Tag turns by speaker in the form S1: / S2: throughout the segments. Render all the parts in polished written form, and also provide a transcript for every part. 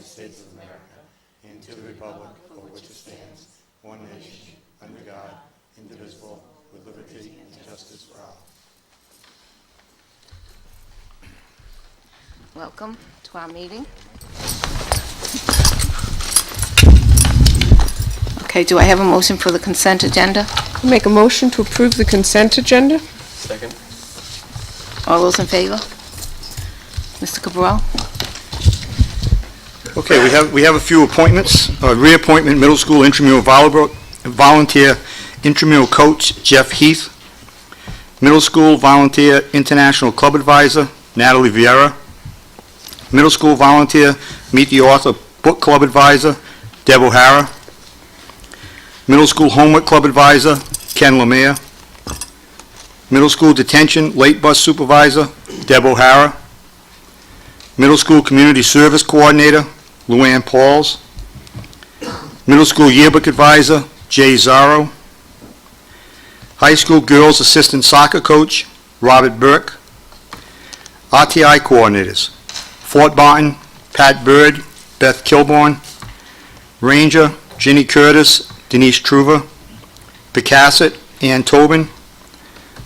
S1: States of America, and to the republic for which it stands, one nation, under God, indivisible, with liberty and justice for all.
S2: Welcome to our meeting. Okay, do I have a motion for the consent agenda?
S3: I'll make a motion to approve the consent agenda.
S4: Second.
S2: All those in favor? Mr. Cabral?
S1: Okay, we have a few appointments. Reappointment, middle school intramural volunteer intramural coach Jeff Heath. Middle school volunteer international club advisor Natalie Vieira. Middle school volunteer Meet the Author book club advisor Deb O'Hara. Middle school homework club advisor Ken Lemire. Middle school detention late bus supervisor Deb O'Hara. Middle school community service coordinator Luann Pauls. Middle school yearbook advisor Jay Zaro. High school girls assistant soccer coach Robert Burke. RTI coordinators Fort Barton Pat Bird, Beth Kilborn. Ranger Ginny Curtis, Denise Truva. Picasset Ann Tobin.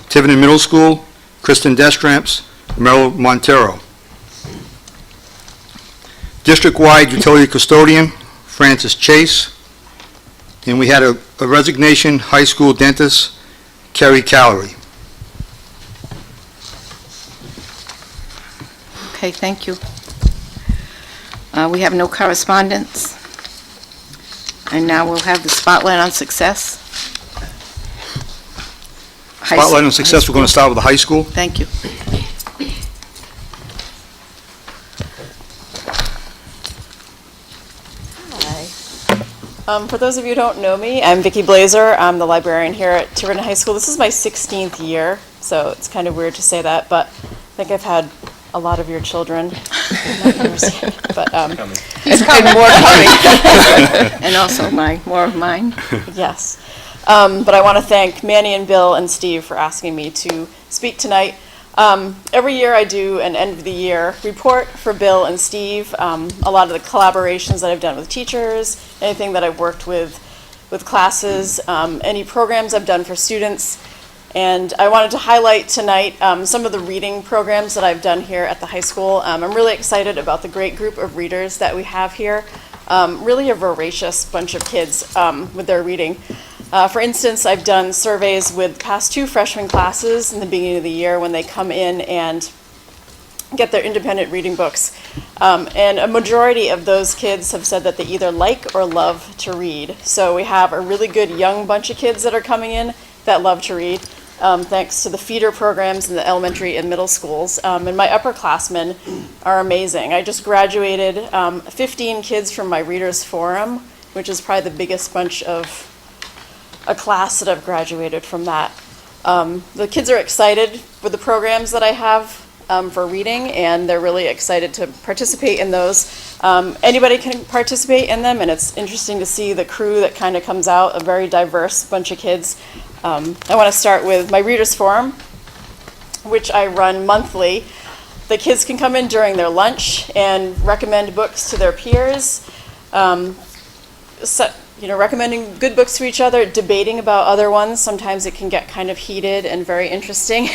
S1: Tiverton Middle School Kristen Destramps, Merrill Montero. District-wide utility custodian Francis Chase. And we had a resignation high school dentist Kerry Callery.
S2: Okay, thank you. We have no correspondence. And now we'll have the spotlight on success.
S1: Spotlight on success, we're going to start with the high school.
S2: Thank you.
S5: For those of you who don't know me, I'm Vicki Blazer. I'm the librarian here at Tiverton High School. This is my 16th year, so it's kind of weird to say that, but I think I've had a lot of your children. Not yours, but it's coming, more coming.
S2: And also more of mine.
S5: Yes. But I want to thank Manny and Bill and Steve for asking me to speak tonight. Every year I do an end of the year report for Bill and Steve. A lot of the collaborations that I've done with teachers, anything that I've worked with classes, any programs I've done for students. And I wanted to highlight tonight some of the reading programs that I've done here at the high school. I'm really excited about the great group of readers that we have here. Really a voracious bunch of kids with their reading. For instance, I've done surveys with past 2 freshman classes in the beginning of the year when they come in and get their independent reading books. And a majority of those kids have said that they either like or love to read. So we have a really good young bunch of kids that are coming in that love to read, thanks to the feeder programs in the elementary and middle schools. And my upperclassmen are amazing. I just graduated 15 kids from my Readers Forum, which is probably the biggest bunch of a class that I've graduated from that. The kids are excited with the programs that I have for reading, and they're really excited to participate in those. Anybody can participate in them, and it's interesting to see the crew that kind of comes out, a very diverse bunch of kids. I want to start with my Readers Forum, which I run monthly. The kids can come in during their lunch and recommend books to their peers. Recommending good books to each other, debating about other ones. Sometimes it can get kind of heated and very interesting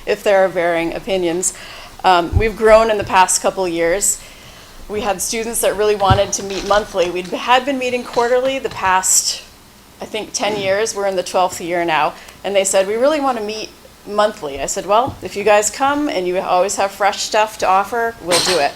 S5: if there are varying opinions. We've grown in the past couple years. We had students that really wanted to meet monthly. We had been meeting quarterly the past, I think, 10 years. We're in the 12th year now. And they said, we really want to meet monthly. I said, well, if you guys come and you always have fresh stuff to offer, we'll do it.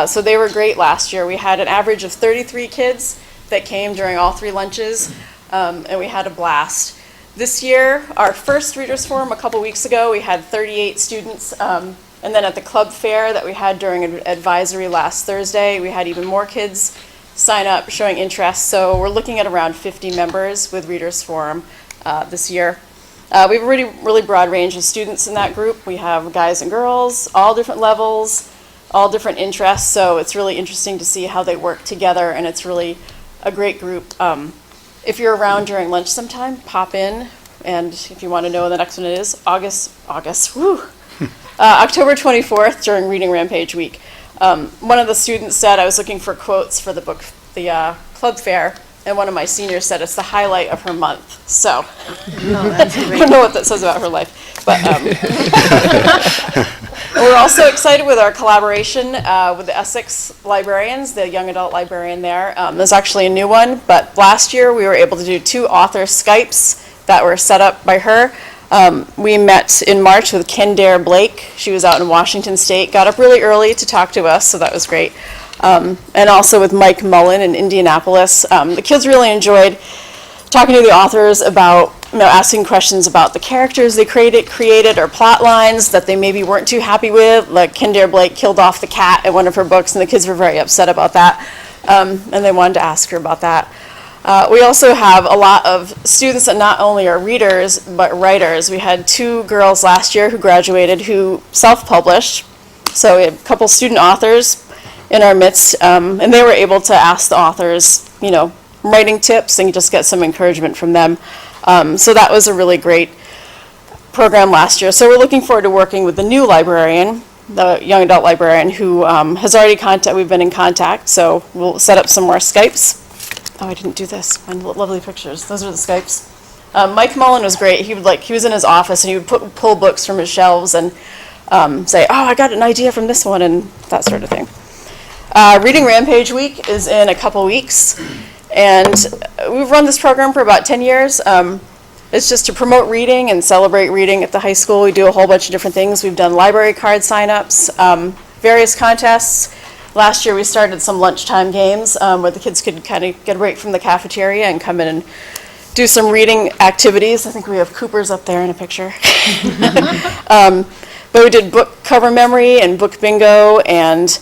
S5: So they were great last year. We had an average of 33 kids that came during all 3 lunches, and we had a blast. This year, our first Readers Forum a couple weeks ago, we had 38 students, and then at the club fair that we had during an advisory last Thursday, we had even more kids sign up showing interest. So we're looking at around 50 members with Readers Forum this year. We have a really broad range of students in that group. We have guys and girls, all different levels, all different interests, so it's really interesting to see how they work together, and it's really a great group. If you're around during lunch sometime, pop in, and if you want to know when the next one is, October 24th during Reading Rampage Week. One of the students said, I was looking for quotes for the book, the club fair, and one of my seniors said it's the highlight of her month. So I don't know what that says about her life. But we're also excited with our collaboration with the Essex librarians, the young adult librarian there. There's actually a new one, but last year we were able to do 2 author Skypes that were set up by her. We met in March with Kendare Blake. She was out in Washington State, got up really early to talk to us, so that was great. And also with Mike Mullen in Indianapolis. The kids really enjoyed talking to the authors about, asking questions about the characters they created or plot lines that they maybe weren't too happy with. Like Kendare Blake killed off the cat in one of her books, and the kids were very upset about that. And they wanted to ask her about that. We also have a lot of students that not only are readers, but writers. We had 2 girls last year who graduated who self-published. So we have a couple student authors in our midst, and they were able to ask the authors, writing tips and just get some encouragement from them. So that was a really great program last year. So we're looking forward to working with the new librarian, the young adult librarian, who has already we've been in contact, so we'll set up some more Skypes. Oh, I didn't do this. Find lovely pictures. Those are the Skypes. Mike Mullen was great. He was in his office and he would pull books from his shelves and say, oh, I got an idea from this one, and that sort of thing. Reading Rampage Week is in a couple weeks, and we've run this program for about 10 years. It's just to promote reading and celebrate reading at the high school. We do a whole bunch of different things. We've done library card sign-ups, various contests. Last year we started some lunchtime games where the kids could kind of get a break from the cafeteria and come in and do some reading activities. I think we have Cooper's up there in a picture. But we did book cover memory and book bingo, and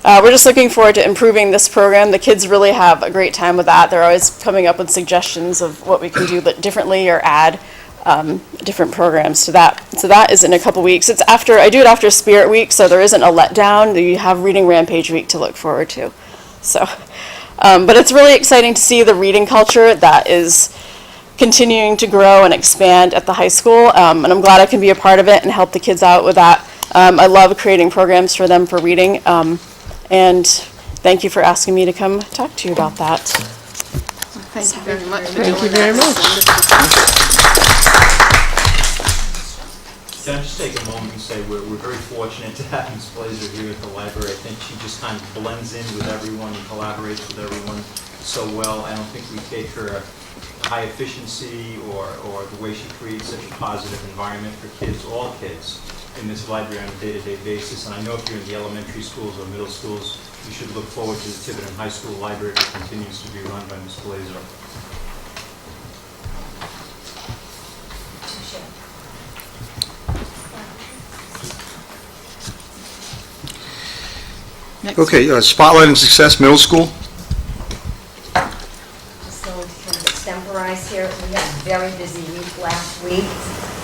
S5: we're just looking forward to improving this program. The kids really have a great time with that. They're always coming up with suggestions of what we can do differently or add different programs to that. So that is in a couple weeks. I do it after Spirit Week, so there isn't a letdown. You have Reading Rampage Week to look forward to. So, but it's really exciting to see the reading culture that is continuing to grow and expand at the high school, and I'm glad I can be a part of it and help the kids out with that. I love creating programs for them for reading, and thank you for asking me to come talk to you about that.
S2: Thank you very much.
S3: Thank you very much.
S4: Can I just take a moment and say we're very fortunate to have Ms. Blazer here at the library. I think she just kind of blends in with everyone and collaborates with everyone so well. I don't think we take her high efficiency or the way she creates such a positive environment for kids, all kids, in this library on a day-to-day basis. And I know if you're in the elementary schools or middle schools, you should look forward to the Tiverton High School Library that continues to be run by Ms. Blazer.
S1: Okay, Spotlight and Success Middle School.
S6: Just going to kind of extemporize here. We had a very busy week last week.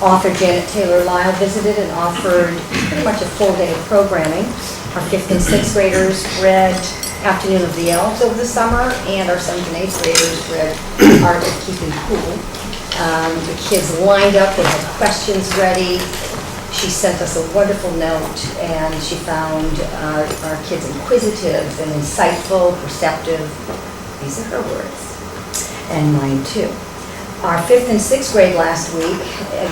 S6: Author Janet Taylor-Lyle visited and offered pretty much a full day of programming. Our 5th and 6th graders read Afternoon of the Elves over the summer, and our 7th and 8th graders read Art of Keeping Cool. The kids lined up, they had questions ready. She sent us a wonderful note, and she found our kids inquisitive and insightful, perceptive. These are her words, and mine too. Our 5th and 6th grade last week,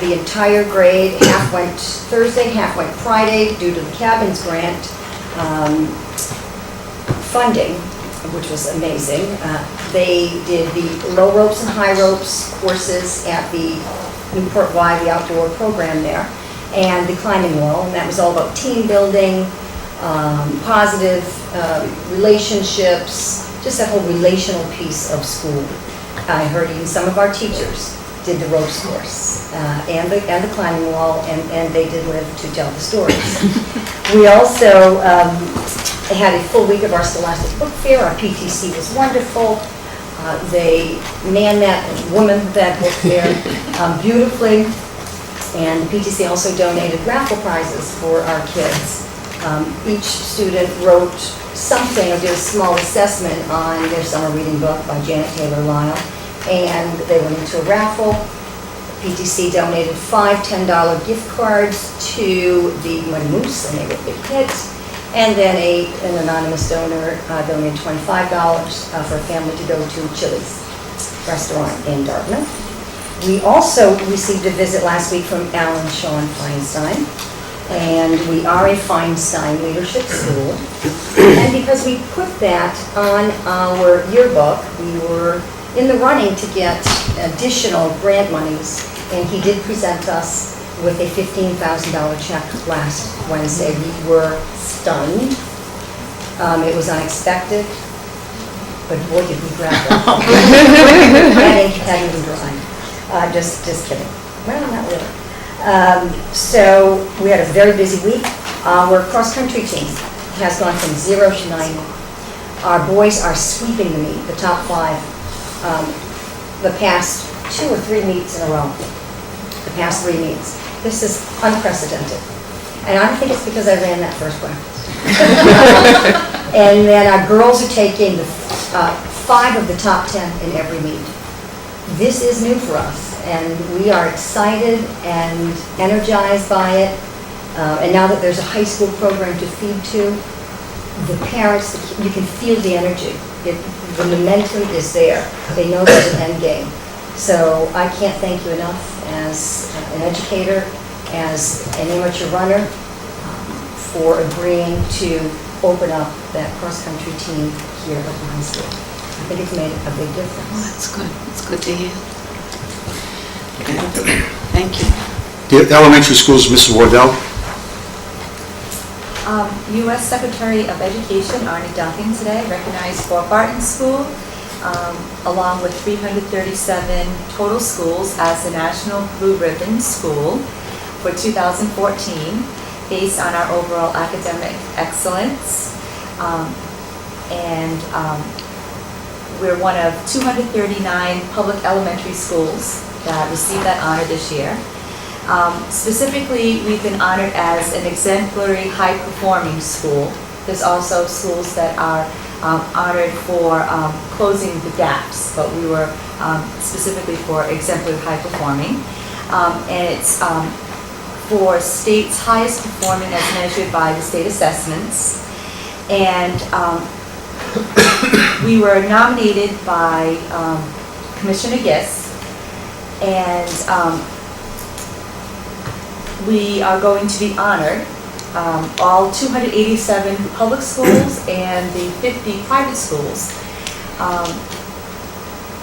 S6: the entire grade, half went Thursday, half went Friday due to the Cabins Grant funding, which was amazing. They did the low ropes and high ropes courses at the Newport Y, the outdoor program there, and the climbing wall, and that was all about team building, positive relationships, just that whole relational piece of school. I heard even some of our teachers did the ropes course and the climbing wall, and they did live to tell the stories. We also had a full week of our Scholastic Book Fair. Our PTC was wonderful. They manned that and woman that book fair beautifully. And the PTC also donated raffle prizes for our kids. Each student wrote something or did a small assessment on their summer reading book by Janet Taylor-Lyle, and they went into a raffle. PTC donated 5 $10 gift cards to the Muddy Moose, and they were big hits. And then an anonymous donor donated $25 for a family to go to Chili's restaurant in Dartmouth. We also received a visit last week from Alan and Sean Feinstein, and we are a Feinstein Leadership School. And because we put that on our yearbook, we were in the running to get additional grant monies, and he did present us with a $15,000 check last Wednesday. We were stunned. It was unexpected, but boy, did we grab it. Hadn't even dry. Just kidding. Well, not really. So we had a very busy week. Our cross-country team has gone from 0 to 90. Our boys are sweeping the meet, the top 5, the past 2 or 3 meets in a row. The past 3 meets. This is unprecedented. And I don't think it's because I ran that first practice. And then our girls are taking 5 of the top 10 in every meet. This is new for us, and we are excited and energized by it. And now that there's a high school program to feed to, the parents, you can feel the energy. The momentum is there. They know there's an end game. So I can't thank you enough as an educator, as an amateur runner, for agreeing to open up that cross-country team here at the high school. I think it's made a big difference.
S2: Well, that's good. It's good to hear. Thank you.
S1: The elementary schools, Mrs. Wardell.
S7: U.S. Secretary of Education Arne Duncan today recognized for Barton School, along with 337 total schools, as the National Blue Ribbon School for 2014, based on our overall academic excellence. We're one of 239 public elementary schools that received that honor this year. Specifically, we've been honored as an exemplary high-performing school. There's also schools that are honored for closing the gaps, but we were specifically for exemplary high-performing. And it's for state's highest performing as measured by the state assessments. And we were nominated by Commissioner Gist, and we are going to be honored, all 287 public schools and the 50 private schools,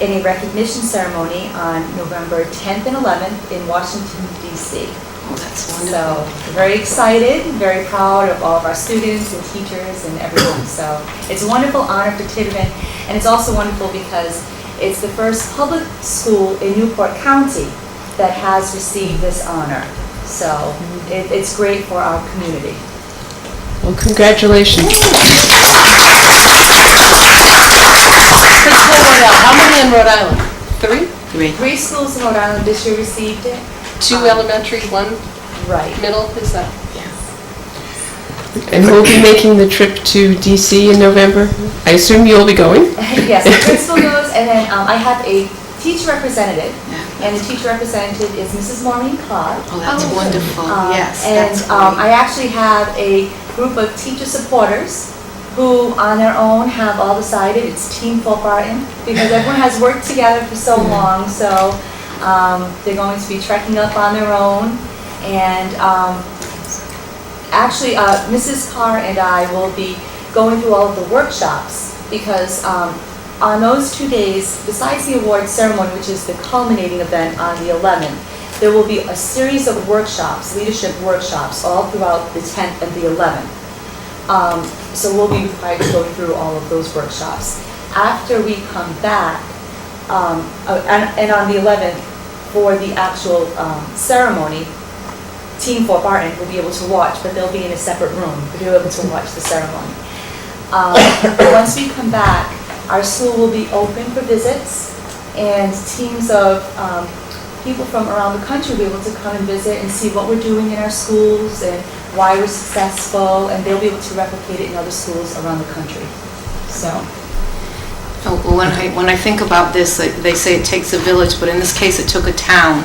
S7: in a recognition ceremony on November 10th and 11th in Washington, D.C.
S2: Oh, that's
S7: So,
S2: wonderful.
S7: very excited, very proud of all of our students and teachers and everyone. So, it's a wonderful honor for Tiverton, and it's also wonderful because it's the first public school in Newport County that has received this honor. So, it's great for our community.
S3: Well, congratulations.
S8: How many in Rhode Island? 3?
S2: 3.
S7: 3 schools in Rhode Island this year received it.
S8: 2 elementary, 1
S7: Right.
S8: middle, is that?
S3: And we'll be making the trip to DC in November. I assume you'll be going?
S7: Yes, the principal goes, and then I have a teacher representative, and the teacher representative is Mrs. Maureen Clark.
S2: Oh, that's wonderful. Yes,
S7: And
S2: that's great.
S7: I actually have a group of teacher supporters who on their own have all decided it's Team for Barton, because everyone has worked together for so long, so they're going to be trekking up on their own. And actually, Mrs. Carr and I will be going through all of the workshops, because on those 2 days, besides the award ceremony, which is the culminating event on the 11th, there will be a series of workshops, leadership workshops, all throughout the 10th and the 11th. So we'll be required to go through all of those workshops. After we come back, and on the 11th, for the actual ceremony, Team Fort Barton will be able to watch, but they'll be in a separate room. They'll be able to watch the ceremony. Once we come back, our school will be open for visits, and teams of people from around the country will be able to come and visit and see what we're doing in our schools and why we're successful, and they'll be able to replicate it in other schools around the country. So.
S2: Oh, well, when I think about this, they say it takes a village, but in this case, it took a town,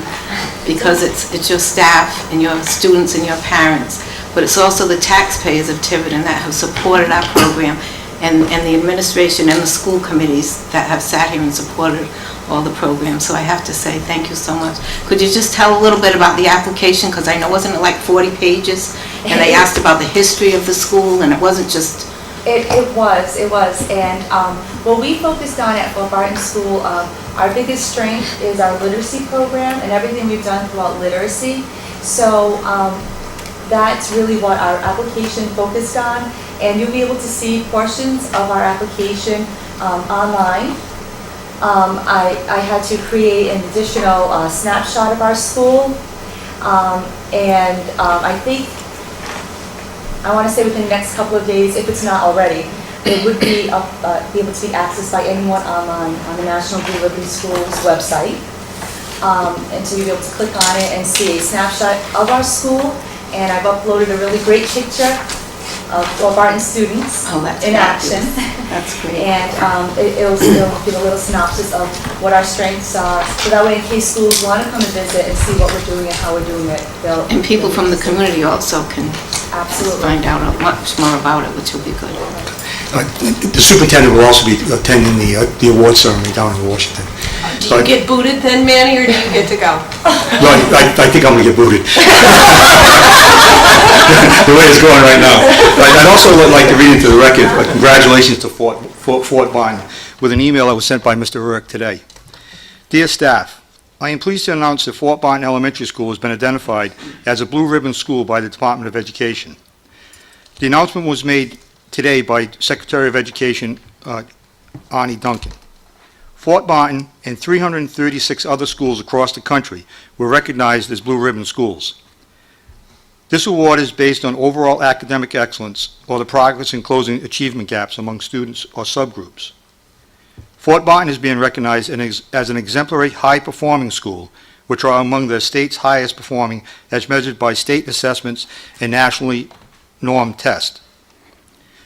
S2: because it's your staff and your students and your parents. but it's also the taxpayers of Tiverton that have supported our program, and the administration and the school committees that have sat here and supported all the programs. So I have to say thank you so much. Could you just tell a little bit about the application? Because I know, wasn't it like 40 pages? And they asked about the history of the school, and it wasn't just...
S7: It was, and what we focused on at Barton School, our biggest strength is our literacy program and everything we've done throughout literacy. So that's really what our application focused on, and you'll be able to see portions of our application online. I had to create an additional snapshot of our school, and I think, I want to say within the next couple of days, if it's not already, it would be able to be accessed by anyone online on the National Blue Ribbon Schools website. And so you'll be able to click on it and see a snapshot of our school, and I've uploaded a really great picture of Barton students in action.
S2: That's great.
S7: And it'll give a little synopsis of what our strengths are, so that way in case schools want to come and visit and see what we're doing and how we're doing it, they'll...
S2: And people from the community also can
S7: Absolutely.
S2: find out much more about it, which will be good.
S1: The superintendent will also be attending the award ceremony down in Washington.
S8: Do you get booted then, Manny, or do you get to go?
S1: No, I think I'm going to get booted. The way it's going right now. I'd also like to read into the record, congratulations to Fort Barton, with an email that was sent by Mr. Urich today. Dear staff, I am pleased to announce that Fort Barton Elementary School has been identified as a blue ribbon school by the Department of Education. The announcement was made today by Secretary of Education Arnie Duncan. Fort Barton and 336 other schools across the country were recognized as blue ribbon schools. This award is based on overall academic excellence or the progress in closing achievement gaps among students or subgroups. Fort Barton is being recognized as an exemplary high-performing school, which are among the state's highest performing as measured by state assessments and nationally normed tests.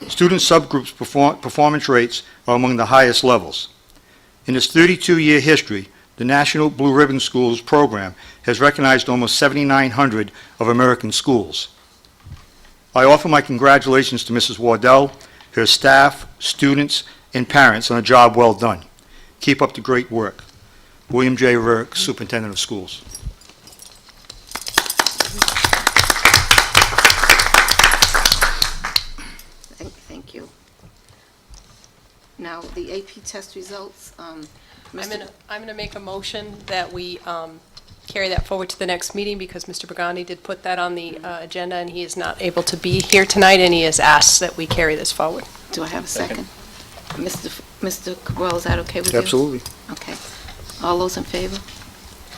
S1: Student subgroups performance rates are among the highest levels. In its 32-year history, the National Blue Ribbon Schools program has recognized almost 7,900 of American schools. I offer my congratulations to Mrs. Wardell, her staff, students, and parents on a job well done. Keep up the great work. William J. Rurick, Superintendent of Schools.
S2: Thank you. Now, the AP test results,
S8: I'm gonna make a motion that we carry that forward to the next meeting, because Mr. Pagani did put that on the agenda, and he is not able to be here tonight, and he has asked that we carry this forward.
S2: Do I have a second? Mr. Cabral, is that okay with you?
S1: Absolutely.
S2: Okay. All those in favor?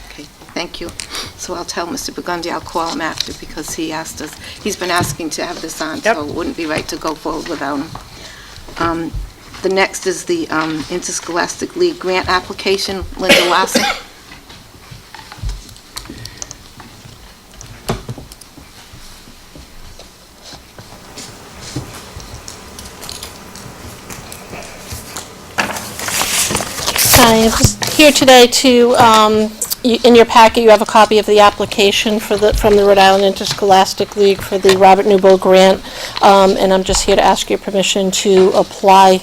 S2: Okay, thank you. So I'll tell Mr. Burgundy, I'll call him after, because he asked us, he's been asking to have this on, so it wouldn't be right to go forward without him. The next is the Interscholastic League grant application. Linda Lasser.
S9: I'm just here today to, in your packet, you have a copy of the application from the Rhode Island Interscholastic League for the Robert Newbold Grant, and I'm just here to ask your permission to apply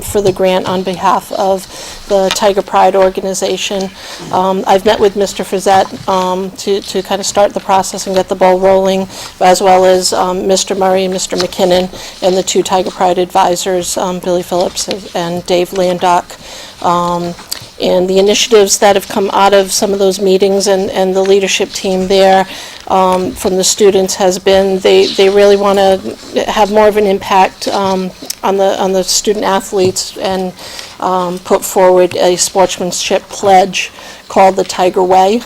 S9: for the grant on behalf of the Tiger Pride organization. I've met with Mr. Frizette to kind of start the process and get the ball rolling, as well as Mr. Murray and Mr. McKinnon and the two Tiger Pride advisors, Billy Phillips and Dave Landock. And the initiatives that have come out of some of those meetings and the leadership team there from the students has been they really want to have more of an impact on the student athletes and put forward a sportsmanship pledge called the Tiger Way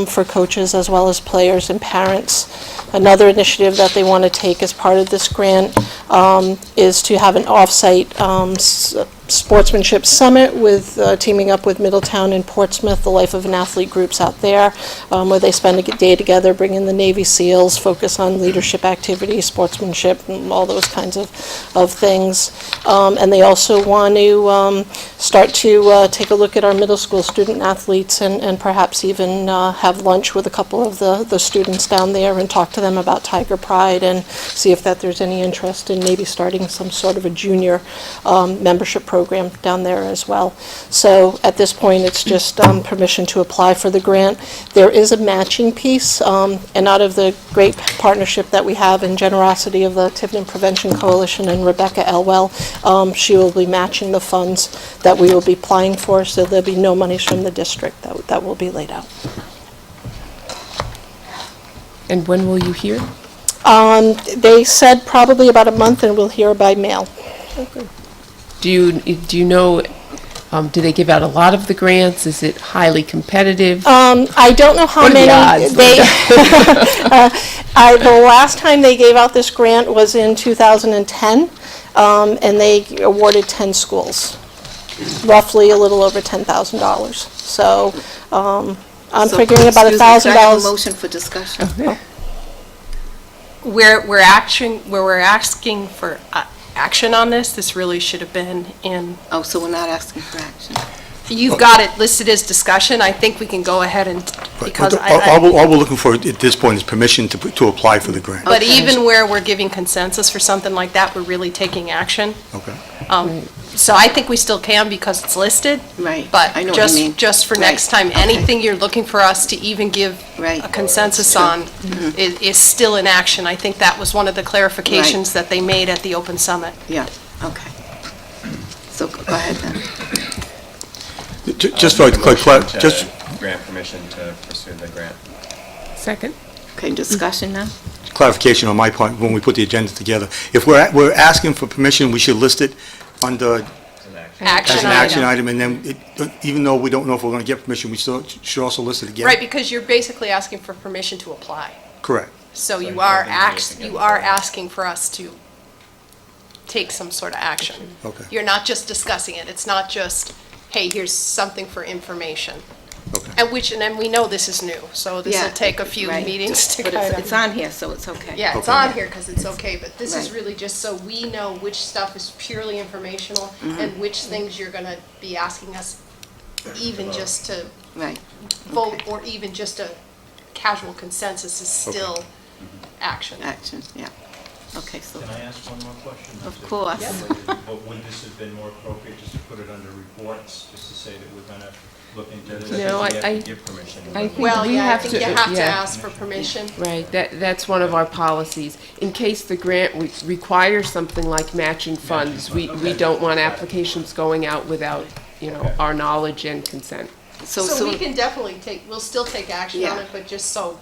S9: for coaches as well as players and parents. Another initiative that they want to take as part of this grant is to have an off-site Sportsmanship Summit with, teaming up with Middletown and Portsmouth, the Life of an Athlete groups out there, where they spend a day together, bring in the Navy SEALs, focus on leadership activities, sportsmanship, and all those kinds of things. And they also want to start to take a look at our middle school student athletes and perhaps even have lunch with a couple of the students down there and talk to them about Tiger Pride and see if that there's any interest in maybe starting some sort of a junior membership program down there as well. So at this point, it's just permission to apply for the grant. There is a matching piece, and out of the great partnership that we have and generosity of the Tiverton Prevention Coalition and Rebecca Elwell, she will be matching the funds that we will be applying for, so there'll be no monies from the district that will be laid out.
S3: And when will you hear?
S9: They said probably about a month, and we'll hear by mail.
S3: Do you know, do they give out a lot of the grants? Is it highly competitive?
S9: I don't know how
S3: What are the
S9: many
S3: odds?
S9: they. The last time they gave out this grant was in 2010, and they awarded 10 schools, roughly a little over $10,000. So I'm figuring about $1,000.
S2: Motion for discussion.
S8: Where we're asking for action on this really should have been in,
S2: Oh, so we're not asking for action.
S8: you've got it listed as discussion. I think we can go ahead and, because
S1: All we're looking for at this point is permission to apply for the grant.
S8: but even where we're giving consensus for something like that, we're really taking action.
S1: Okay.
S8: So I think we still can because it's listed.
S2: Right.
S8: But
S2: I know what you mean.
S8: just for
S2: Right.
S8: next time,
S2: Okay.
S8: anything you're looking for us to even give
S2: Right.
S8: a consensus
S2: Sure.
S8: on is still in action. I think that was one of the clarifications that they made at the Open Summit.
S2: Yeah, okay. So go ahead then.
S1: Just for, just,
S10: Grant permission to pursue the grant.
S3: Second?
S2: Okay, discussion now?
S1: clarification on my part, when we put the agenda together. If we're asking for permission, we should list it under, as an action item, and then, even though we don't know if we're going to get permission, we still should also list it again?
S8: Right, because you're basically asking for permission to apply.
S1: Correct.
S8: So you are asking for us to take some sort of action.
S1: Okay.
S8: You're not just discussing it. It's not just, hey, here's something for information.
S1: Okay.
S8: And then we know this is new, so this will
S2: Yeah,
S8: take a few
S2: right.
S8: meetings to
S2: But
S8: kind
S2: it's
S8: of.
S2: on here, so it's okay.
S8: Yeah, it's
S1: Okay.
S8: on here because it's okay, but this is
S2: Right.
S8: really just so we know which stuff is purely informational and which things you're gonna be asking us even just to
S2: Right.
S8: vote, or even just a casual consensus is still action.
S2: Action, yeah. Okay, so,
S4: Can I ask one more question?
S2: of course.
S4: But wouldn't this have been more appropriate just to put it under reports, just to say that we're going to look into this?
S3: No,
S10: We have
S3: I-
S10: to give permission.
S3: I think
S8: Well,
S3: we
S8: yeah, I
S3: have
S8: think
S3: to.
S8: you have to
S3: yeah.
S8: ask for permission.
S3: Right, that's one of our policies. In case the grant requires something like matching funds, we don't want applications going out without, our knowledge and consent.
S8: So we can definitely we'll still take action on
S2: Yeah.
S8: it, but just so,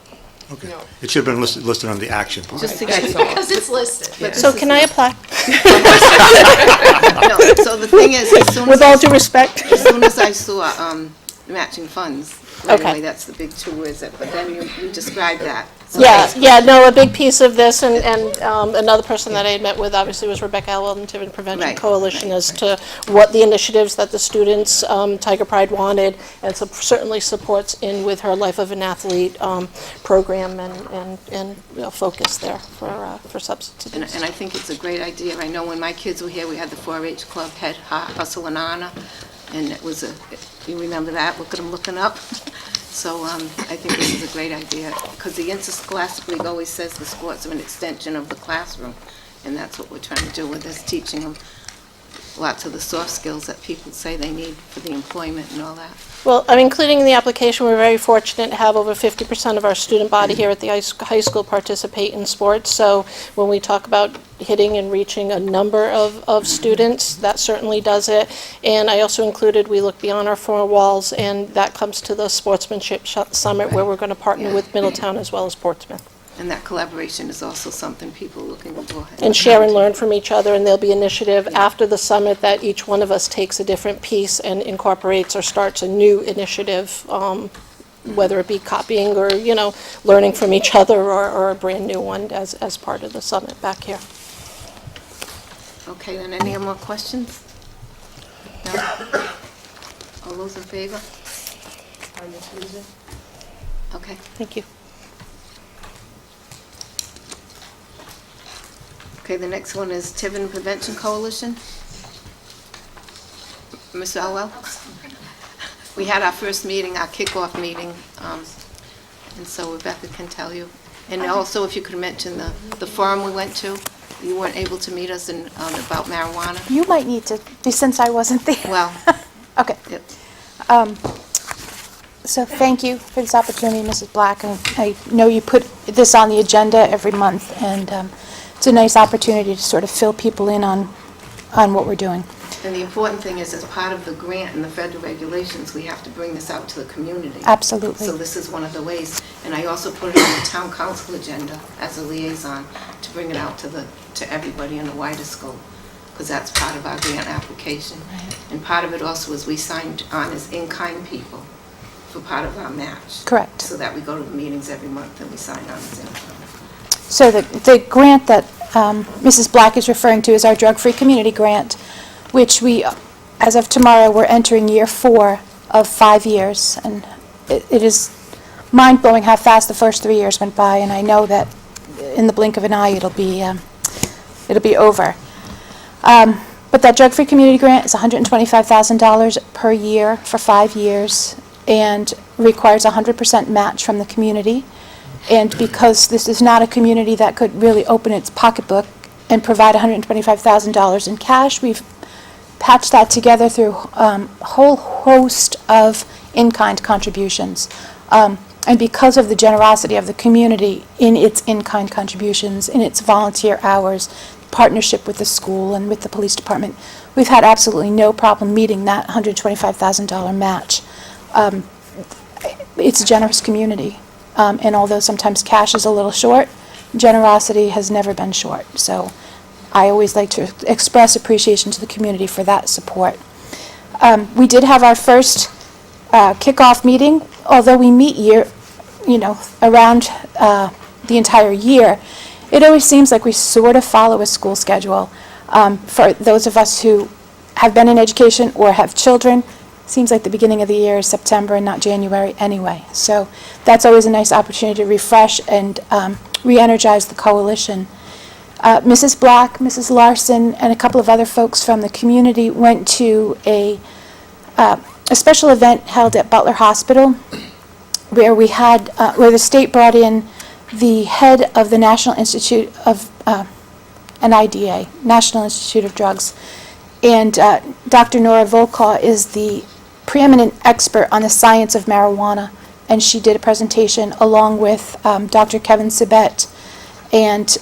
S1: Okay.
S8: No.
S1: It should have been listed on the action part.
S2: Just to
S3: Right,
S2: get,
S3: that's all.
S8: because it's listed.
S2: But
S9: So can I apply?
S2: no, so the thing is,
S9: With all due respect.
S2: as soon as I saw, matching funds, right
S9: Okay.
S2: away, that's the big two words, but then you described that. So
S9: Yeah, no, a big piece of this, and another person that I had met with, obviously, was Rebecca Elwell and Tiverton Prevention
S2: Right,
S9: Coalition
S2: right,
S9: as to what the initiatives that the students, Tiger Pride wanted, and so certainly supports in with her Life of an Athlete program and focus there for substance abuse.
S2: And I think it's a great idea. I know when my kids were here, we had the 4-H club head hustle and honor, and it was you remember that? Look at them looking up. So I think this is a great idea, because the Interscholastic League always says the sports are an extension of the classroom, and that's what we're trying to do with this, teaching them lots of the soft skills that people say they need for the employment and all that.
S9: Well, including in the application, we're very fortunate to have over 50% of our student body here at the high school participate in sports. So when we talk about hitting and reaching a number of students, that certainly does it. And I also included, we look beyond our four walls, and that comes to the Sportsmanship Summit, where we're going to partner with Middletown as well as Portsmouth.
S2: And that collaboration is also something people are looking for.
S9: And share and learn from each other, and there'll be initiative after the summit that each one of us takes a different piece and incorporates or starts a new initiative, whether it be copying or, learning from each other, or a brand-new one as part of the summit back here.
S2: Okay, then any more questions? No? All those in favor? Okay.
S9: Thank you.
S2: Okay, the next one is Tiverton Prevention Coalition. Ms. Elwell? We had our first meeting, our kickoff meeting, and so Rebecca can tell you. And also, if you could mention the forum we went to, you weren't able to meet us in, about marijuana.
S11: You might need to, since I wasn't there.
S2: Well,
S11: Okay.
S2: yep.
S11: So thank you for this opportunity, Mrs. Black. And I know you put this on the agenda every month, and it's a nice opportunity to sort of fill people in on what we're doing.
S2: And the important thing is, as part of the grant and the federal regulations, we have to bring this out to the community.
S11: Absolutely.
S2: So this is one of the ways. And I also put it on the town council agenda as a liaison to bring it out to everybody in the wider scope, because that's part of our grant application. And part of it also is we signed on as in-kind people for part of our match.
S11: Correct.
S2: So that we go to the meetings every month and we sign on as in-kind.
S11: So the grant that Mrs. Black is referring to is our drug-free community grant, which we, as of tomorrow, we're entering year 4 of 5 years. And it is mind-blowing how fast the first 3 years went by, and I know that in the blink of an eye it'll be over. But that drug-free community grant is $125,000 per year for 5 years and requires 100% match from the community. And because this is not a community that could really open its pocketbook and provide $125,000 in cash, we've patched that together through a whole host of in-kind contributions. And because of the generosity of the community in its in-kind contributions, in its volunteer hours, partnership with the school and with the police department, we've had absolutely no problem meeting that $125,000 match. It's a generous community, and although sometimes cash is a little short, generosity has never been short. So I always like to express appreciation to the community for that support. We did have our first kickoff meeting, although we meet around the entire year. It always seems like we sort of follow a school schedule. For those of us who have been in education or have children, seems like the beginning of the year is September and not January anyway. So that's always a nice opportunity to refresh and re-energize the coalition. Mrs. Black, Mrs. Larson, and a couple of other folks from the community went to a special event held at Butler Hospital where we had, where the state brought in the head of the National Institute of, NIDA, National Institute of Drugs. And Dr. Nora Volkaw is the preeminent expert on the science of marijuana, and she did a presentation along with Dr. Kevin Sibet and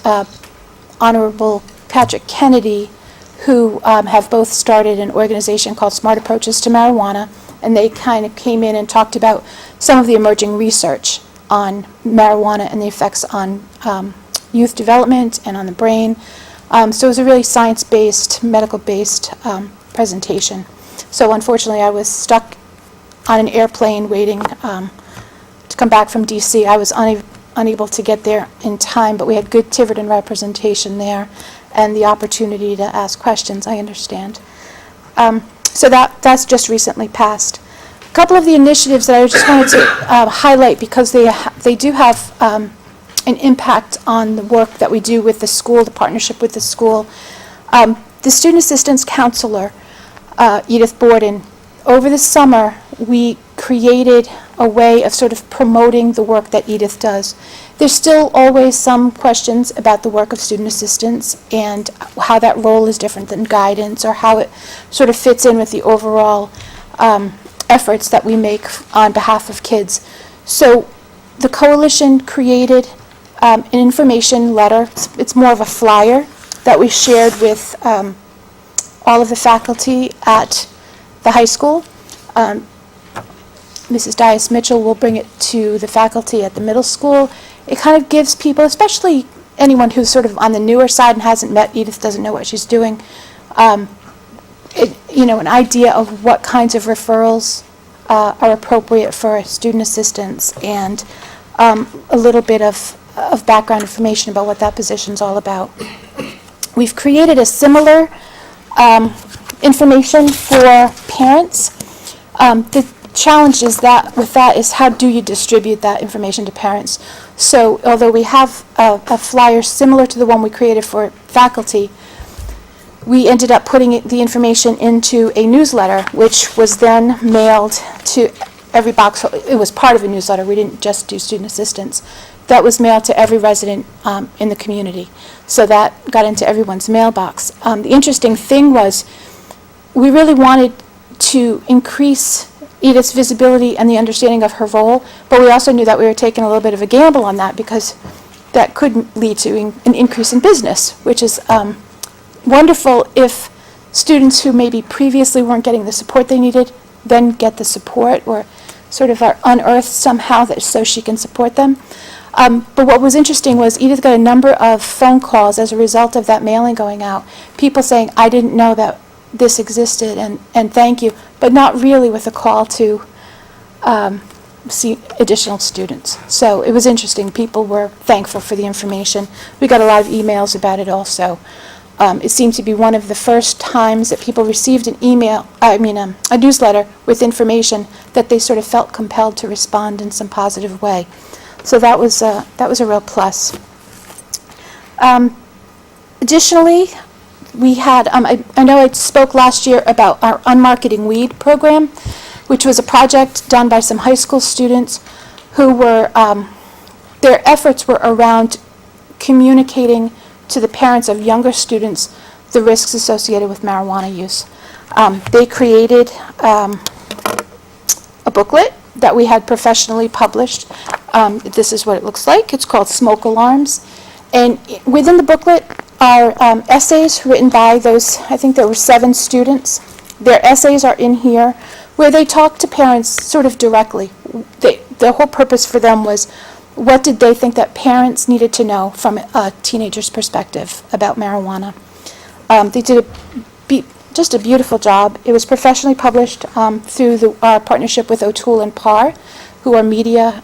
S11: Honorable Patrick Kennedy, who have both started an organization called Smart Approaches to Marijuana, and they kind of came in and talked about some of the emerging research on marijuana and the effects on youth development and on the brain. So it was a really science-based, medical-based presentation. So unfortunately, I was stuck on an airplane waiting to come back from D.C. I was unable to get there in time, but we had good Tiverton representation there and the opportunity to ask questions, I understand. So that's just recently passed. A couple of the initiatives that I just wanted to highlight because they do have an impact on the work that we do with the school, the partnership with the school. The student assistance counselor, Edith Barton, over the summer we created a way of sort of promoting the work that Edith does. There's still always some questions about the work of student assistance and how that role is different than guidance or how it sort of fits in with the overall efforts that we make on behalf of kids. So the coalition created an information letter. It's more of a flyer that we shared with all of the faculty at the high school. Mrs. Dias Mitchell will bring it to the faculty at the middle school. It kind of gives people, especially anyone who's sort of on the newer side and hasn't met Edith, doesn't know what she's doing, an idea of what kinds of referrals are appropriate for student assistance and a little bit of background information about what that position's all about. We've created a similar information for parents. The challenge is with that is how do you distribute that information to parents? So although we have a flyer similar to the one we created for faculty, we ended up putting the information into a newsletter, which was then mailed to every box. It was part of a newsletter. We didn't just do student assistance. That was mailed to every resident in the community. So that got into everyone's mailbox. The interesting thing was we really wanted to increase Edith's visibility and the understanding of her role, but we also knew that we were taking a little bit of a gamble on that because that could lead to an increase in business, which is wonderful if students who maybe previously weren't getting the support they needed then get the support or sort of are unearthed somehow so she can support them. But what was interesting was Edith got a number of phone calls as a result of that mailing going out. People saying, I didn't know that this existed and thank you, but not really with a call to see additional students. So it was interesting. People were thankful for the information. We got a lot of emails about it also. It seemed to be one of the first times that people received a newsletter with information that they sort of felt compelled to respond in some positive way. So that was a real plus. Additionally, we had, I know I spoke last year about our Unmarketing Weed program, which was a project done by some high school students who were, their efforts were around communicating to the parents of younger students the risks associated with marijuana use. They created a booklet that we had professionally published. This is what it looks like. It's called Smoke Alarms. And within the booklet are essays written by those, I think there were 7 students. Their essays are in here where they talk to parents sort of directly. The whole purpose for them was what did they think that parents needed to know from a teenager's perspective about marijuana. They did just a beautiful job. It was professionally published through our partnership with O'Toole and Parr, who are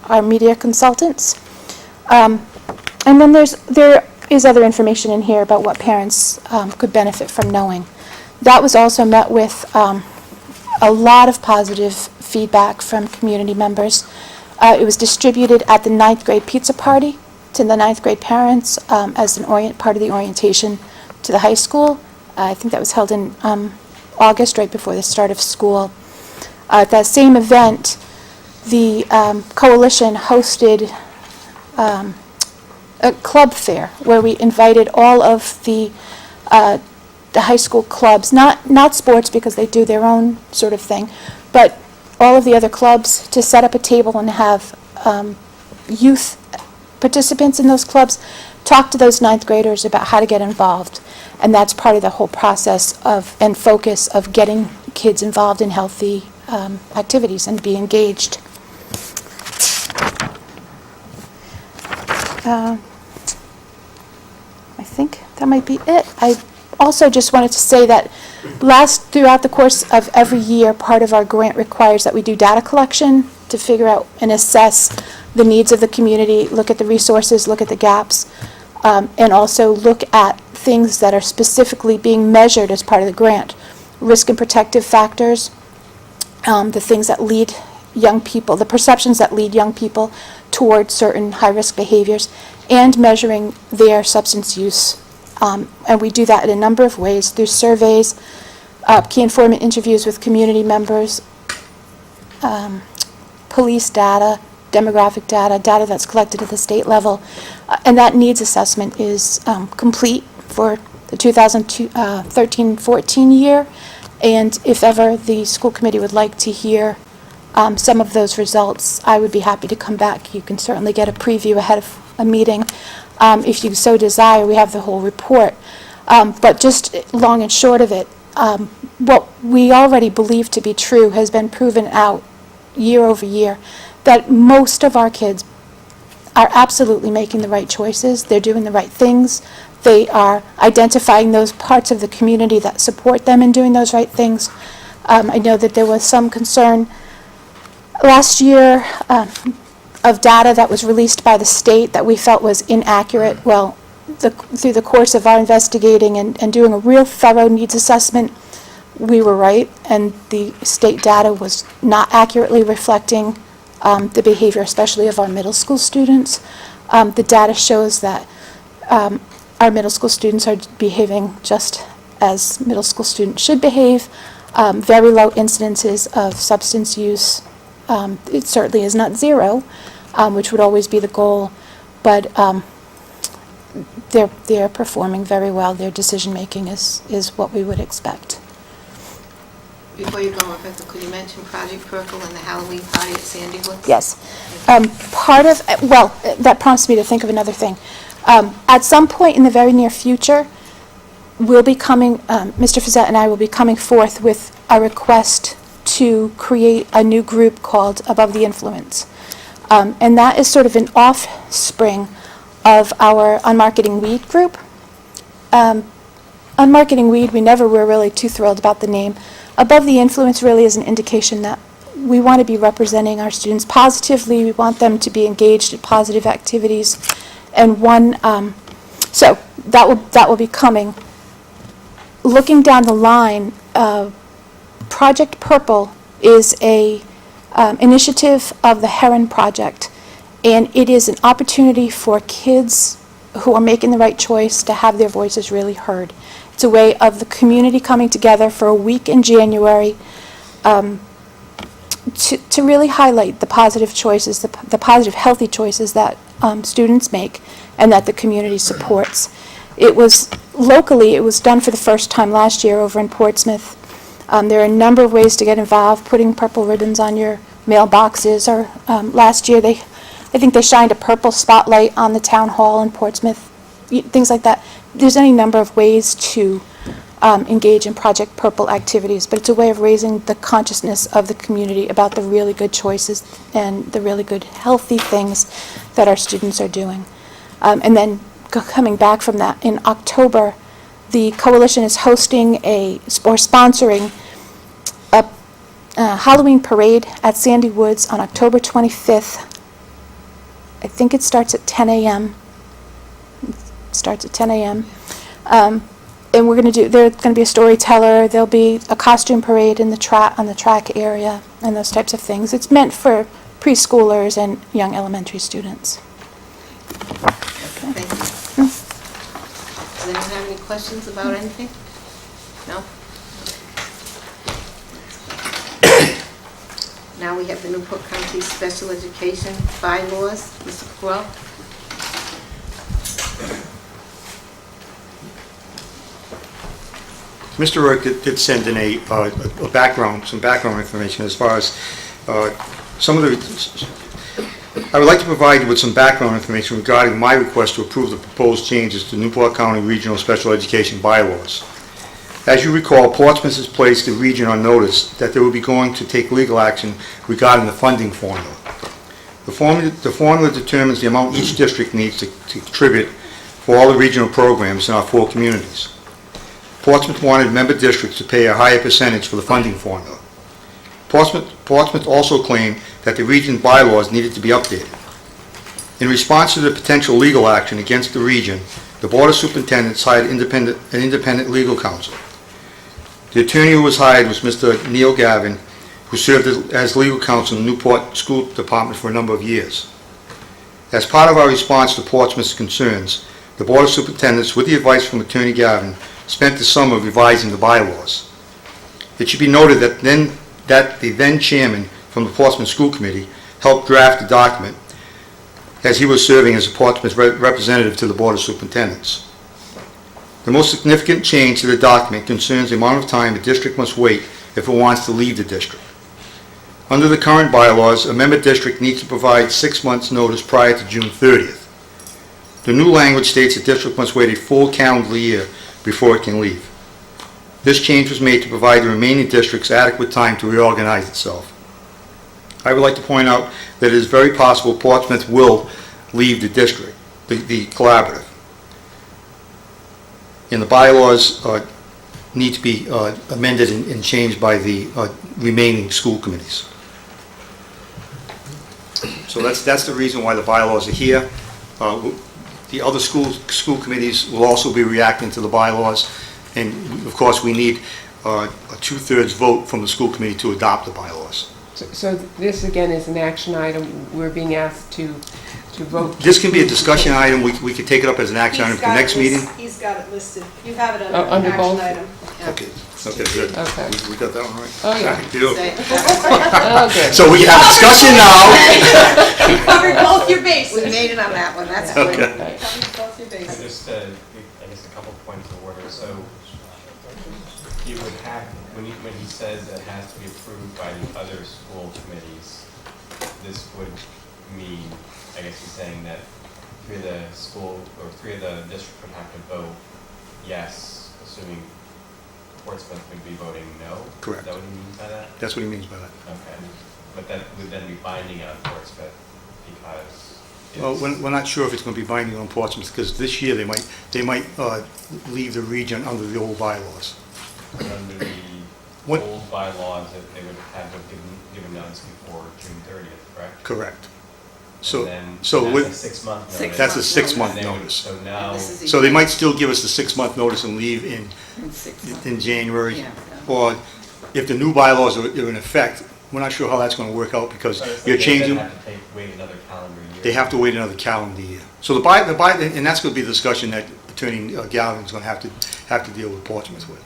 S11: our media consultants. And then there is other information in here about what parents could benefit from knowing. That was also met with a lot of positive feedback from community members. It was distributed at the 9th grade pizza party to the 9th grade parents as part of the orientation to the high school. I think that was held in August, right before the start of school. At that same event, the coalition hosted a club fair where we invited all of the high school clubs, not sports because they do their own sort of thing, but all of the other clubs to set up a table and have youth participants in those clubs talk to those 9th graders about how to get involved. And that's part of the whole process and focus of getting kids involved in healthy activities and be engaged. I think that might be it. I also just wanted to say that throughout the course of every year, part of our grant requires that we do data collection to figure out and assess the needs of the community, look at the resources, look at the gaps, and also look at things that are specifically being measured as part of the grant. Risk and protective factors, the things that lead young people, the perceptions that lead young people towards certain high-risk behaviors, and measuring their substance use. And we do that in a number of ways, through surveys, key informant interviews with community members, police data, demographic data that's collected at the state level. And that needs assessment is complete for the 2013-14 year. And if ever the school committee would like to hear some of those results, I would be happy to come back. You can certainly get a preview ahead of a meeting. If you so desire, we have the whole report. But just long and short of it, what we already believe to be true has been proven out year over year, that most of our kids are absolutely making the right choices. They're doing the right things. They are identifying those parts of the community that support them in doing those right things. I know that there was some concern last year of data that was released by the state that we felt was inaccurate. Well, through the course of our investigating and doing a real thorough needs assessment, we were right, and the state data was not accurately reflecting the behavior, especially of our middle school students. The data shows that our middle school students are behaving just as middle school students should behave. Very low incidences of substance use. It certainly is not zero, which would always be the goal, but they're performing very well. Their decision-making is what we would expect.
S2: Before you go, Rebecca, could you mention Project Purple and the Halloween party at Sandy Woods?
S11: Yes. That prompts me to think of another thing. At some point in the very near future, we'll be coming, Mr. Fazette and I will be coming forth with a request to create a new group called Above the Influence. And that is sort of an offspring of our Unmarketing Weed group. Unmarketing Weed, we never were really too thrilled about the name. Above the Influence really is an indication that we want to be representing our students positively. We want them to be engaged in positive activities. And so that will be coming. Looking down the line, Project Purple is a initiative of the Heron Project, and it is an opportunity for kids who are making the right choice to have their voices really heard. It's a way of the community coming together for a week in January to really highlight the positive choices, the positive, healthy choices that students make and that the community supports. It was done for the first time last year over in Portsmouth. There are a number of ways to get involved, putting purple ribbons on your mailboxes, or last year I think they shined a purple spotlight on the town hall in Portsmouth, things like that. There's any number of ways to engage in Project Purple activities, but it's a way of raising the consciousness of the community about the really good choices and the really good, healthy things that our students are doing. And then coming back from that, in October, the coalition is hosting or sponsoring a Halloween parade at Sandy Woods on October 25th. I think it starts at 10 a.m. And there's going to be a storyteller, there'll be a costume parade on the track area, and those types of things. It's meant for preschoolers and young elementary students.
S2: Thank you. Does anyone have any questions about anything? No? Now we have the Newport County Special Education bylaws. Mr. Correll?
S1: Mr. Rourke did send in some background information as far as some of the. I would like to provide you with some background information regarding my request to approve the proposed changes to Newport County Regional Special Education bylaws. As you recall, Portsmouth has placed the region on notice that they will be going to take legal action regarding the funding formula. The formula determines the amount each district needs to contribute for all the regional programs in our 4 communities. Portsmouth wanted member districts to pay a higher percentage for the funding formula. Portsmouth also claimed that the region bylaws needed to be updated. In response to the potential legal action against the region, the Board of Superintendents hired an independent legal counsel. The attorney who was hired was Mr. Neil Gavin, who served as legal counsel in the Newport School Department for a number of years. As part of our response to Portsmouth's concerns, the Board of Superintendents, with the advice from Attorney Gavin, spent the summer revising the bylaws. It should be noted that the then chairman from the Portsmouth School Committee helped draft the document as he was serving as a Portsmouth representative to the Board of Superintendents. The most significant change to the document concerns the amount of time a district must wait if it wants to leave the district. Under the current bylaws, a member district needs to provide 6 months' notice prior to June 30th. The new language states the district must wait a full calendar year before it can leave. This change was made to provide the remaining districts adequate time to reorganize itself. I would like to point out that it is very possible Portsmouth will leave the district, the collaborative. And the bylaws need to be amended and changed by the remaining school committees. So that's the reason why the bylaws are here. The other school committees will also be reacting to the bylaws, and of course we need a two-thirds vote from the school committee to adopt the bylaws.
S3: So this, again, is an action item. We're being asked to vote.
S1: This can be a discussion item, we could take it up as an action item for the next meeting.
S8: He's got it listed. You have it
S3: Oh, under both?
S1: Okay, good.
S3: Okay.
S1: We got that one right?
S3: Oh, yeah.
S1: Beautiful.
S3: Oh, good.
S1: So we can have a discussion now.
S8: You covered both your bases.
S2: We made it on that one, that's
S1: Okay.
S2: good.
S8: You covered both your bases.
S10: Just, I guess, a couple points of order. So you would have, when he says it has to be approved by the other school committees, this would mean, I guess he's saying that three of the district would have to vote yes, assuming Portsmouth would be voting no?
S1: Correct.
S10: Is that what he means by that?
S1: That's what he means by that.
S10: Okay. But that would then be binding on Portsmouth because
S1: Well, we're not sure if it's going to be binding on Portsmouth, because this year they might leave the region under the old bylaws.
S10: under the
S1: What-
S10: old bylaws, that they would have to have given notice before June 30th, correct?
S1: Correct. So,
S10: And then
S1: so
S10: that's
S1: with,
S10: a 6-month notice.
S2: Six
S1: that's a
S2: month
S1: 6-month
S10: And they would-
S1: notice.
S10: So now,
S2: And this is a
S1: So they
S2: year.
S1: might still give us the 6-month notice and leave
S2: In 6 months.
S1: in January.
S2: Yeah.
S1: Or if the new bylaws are in effect, we're not sure how that's going to work out, because
S10: so it's
S1: you're
S10: like they
S1: changing.
S10: then have to wait another calendar year.
S1: They have to wait another calendar year. So and that's going to be the discussion that Attorney Galvin's going to have to deal with Portsmouth with.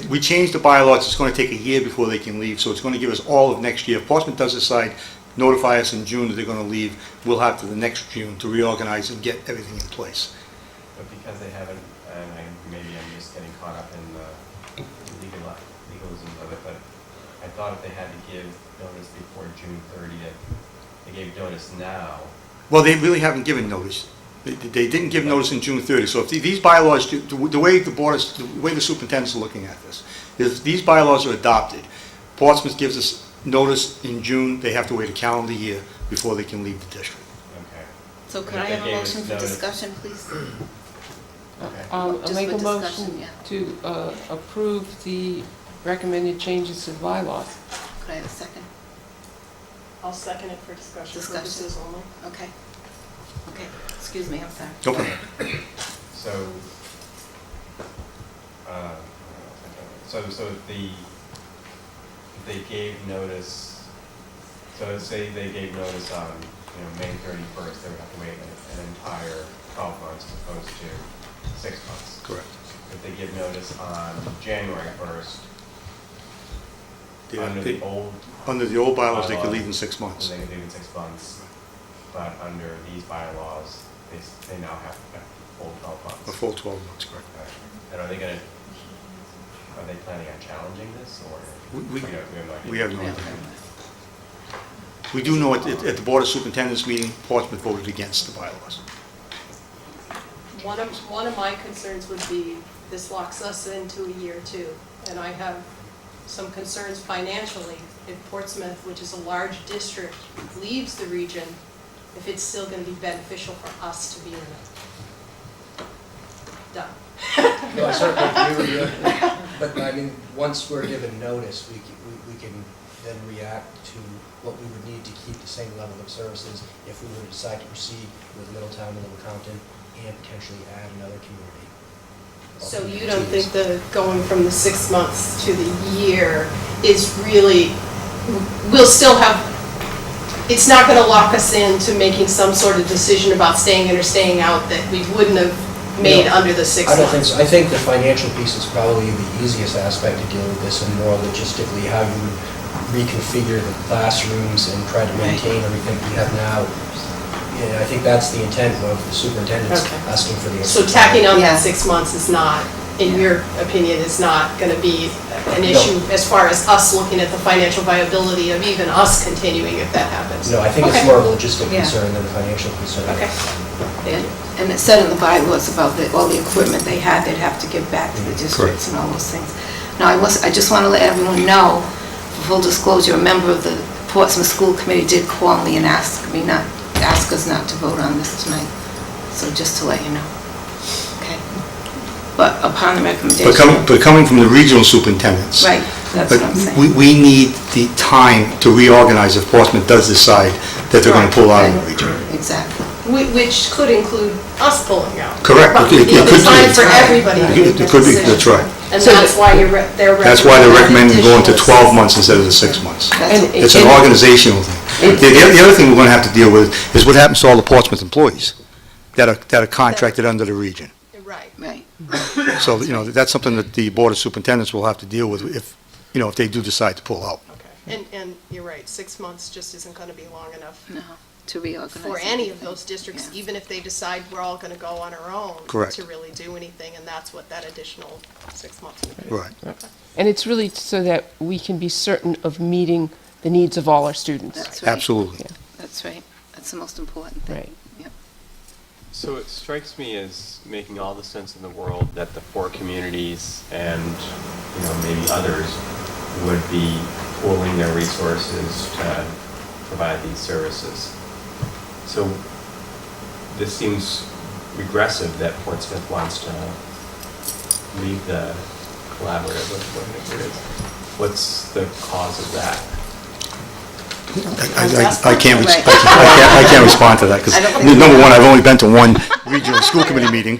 S1: We changed the bylaws, it's going to take a year before they can leave, so it's going to give us all of next year. If Portsmouth does decide, notify us in June that they're going to leave, we'll have to the next June to reorganize and get everything in place.
S10: But because they haven't, and maybe I'm just getting caught up in the legalisms of it, but I thought if they had to give notice before June 30th, they gave notice now.
S1: Well, they really haven't given notice. They didn't give notice in June 30. So if these bylaws, the way the superintendent's looking at this, is these bylaws are adopted. Portsmouth gives us notice in June, they have to wait a calendar year before they can leave the district.
S10: Okay.
S2: So could
S10: If
S2: I
S10: they
S2: have a
S10: gave us
S2: motion for
S10: notice-
S2: discussion, please?
S10: Okay.
S3: I'll
S2: Just
S3: make
S2: for
S3: a
S2: discussion,
S3: motion
S2: yeah.
S3: to approve the recommended changes to the bylaws.
S2: Could I have a second?
S8: I'll second it for discussion
S2: Discussion.
S8: purposes only.
S2: Okay. Okay, excuse me, I'm sorry.
S1: No problem.
S10: So, if they gave notice, so say they gave notice on, May 31st, they would have to wait an entire 12 months as opposed to 6 months.
S1: Correct.
S10: If they give notice on January 1st, under
S1: They-
S10: the old,
S1: Under the old bylaws, they could leave in 6 months.
S10: they could leave in 6 months, but under these bylaws, they now have a full 12 months.
S1: A full 12 months, correct.
S10: And are they planning on challenging this, or?
S1: We
S10: have no idea.
S1: We have no idea. We do know at the Board of Superintendents meeting, Portsmouth voted against the bylaws.
S8: One of my concerns would be, this locks us into a year too, and I have some concerns financially. If Portsmouth, which is a large district, leaves the region, if it's still going to be beneficial for us to be in it. Done.
S12: No, I certainly agree with you, but I mean, once we're given notice, we can then react to what we would need to keep the same level of services if we were to decide to proceed with Middletown and Little Compton and potentially add another community.
S8: So you don't think the going from the 6 months to the year is really, we'll still have, it's not going to lock us into making some sort of decision about staying in or staying out that we wouldn't have made
S12: No,
S8: under the 6 months?
S12: I don't think so. I think the financial piece is probably the easiest aspect to deal with this, and more logistically how you would reconfigure the classrooms and try to maintain everything we have now. Yeah, I think that's the intent of the superintendent's
S8: Okay.
S12: asking for the.
S8: So tacking on
S2: Yeah.
S8: that 6 months is not, in your opinion, is not going to be an issue as far as us looking at the financial viability of even us continuing if that happens?
S12: No, I think it's
S8: Okay.
S12: more of a logistic
S2: Yeah.
S12: concern than a financial concern.
S8: Okay.
S2: And it said in the bylaws about all the equipment they had, they'd have to give back to the districts and all those things. Now, I just want to let everyone know, for full disclosure, a member of the Portsmouth School Committee did call me and ask us not to vote on this tonight. So just to let you know. Okay? But upon the recommendation.
S1: But coming from the regional superintendents.
S2: Right, that's what I'm saying.
S1: We need the time to reorganize if Portsmouth does decide that they're going to pull out of the region.
S2: Exactly.
S8: Which could include us pulling out.
S1: Correct.
S8: But
S1: It
S8: the
S1: could be.
S8: time for everybody to make
S1: It
S8: that
S1: could be,
S8: decision.
S1: that's right.
S7: And
S3: So
S7: that's why they're
S1: That's why they're recommending going to
S7: additional
S1: 12 months instead of the 6 months.
S3: And-
S1: It's an
S3: and-
S1: organizational thing. The other thing we're going to have to deal with is what happens to all the Portsmouth employees that are contracted under the region.
S7: Right.
S2: Right.
S1: So, that's something that the Board of Superintendents will have to deal with if they do decide to pull out.
S7: Okay. And you're right, 6 months just isn't going to be long enough
S2: No, to reorganize.
S7: for any of those districts,
S2: Yeah.
S7: even if they decide we're all going to go on our own.
S1: Correct.
S7: To really do anything, and that's what that additional 6 months would be.
S1: Right.
S3: And it's really so that we can be certain of meeting the needs of all our students.
S2: That's right.
S1: Absolutely.
S2: That's right. That's the most important thing.
S3: Right.
S10: So it strikes me as making all the sense in the world that the 4 communities and, maybe others would be pooling their resources to provide these services. So this seems regressive that Portsmouth wants to leave the collaborative, whatever it is. What's the cause of that?
S1: I can't respond to that, because, number one, I've only been to one regional school committee meeting,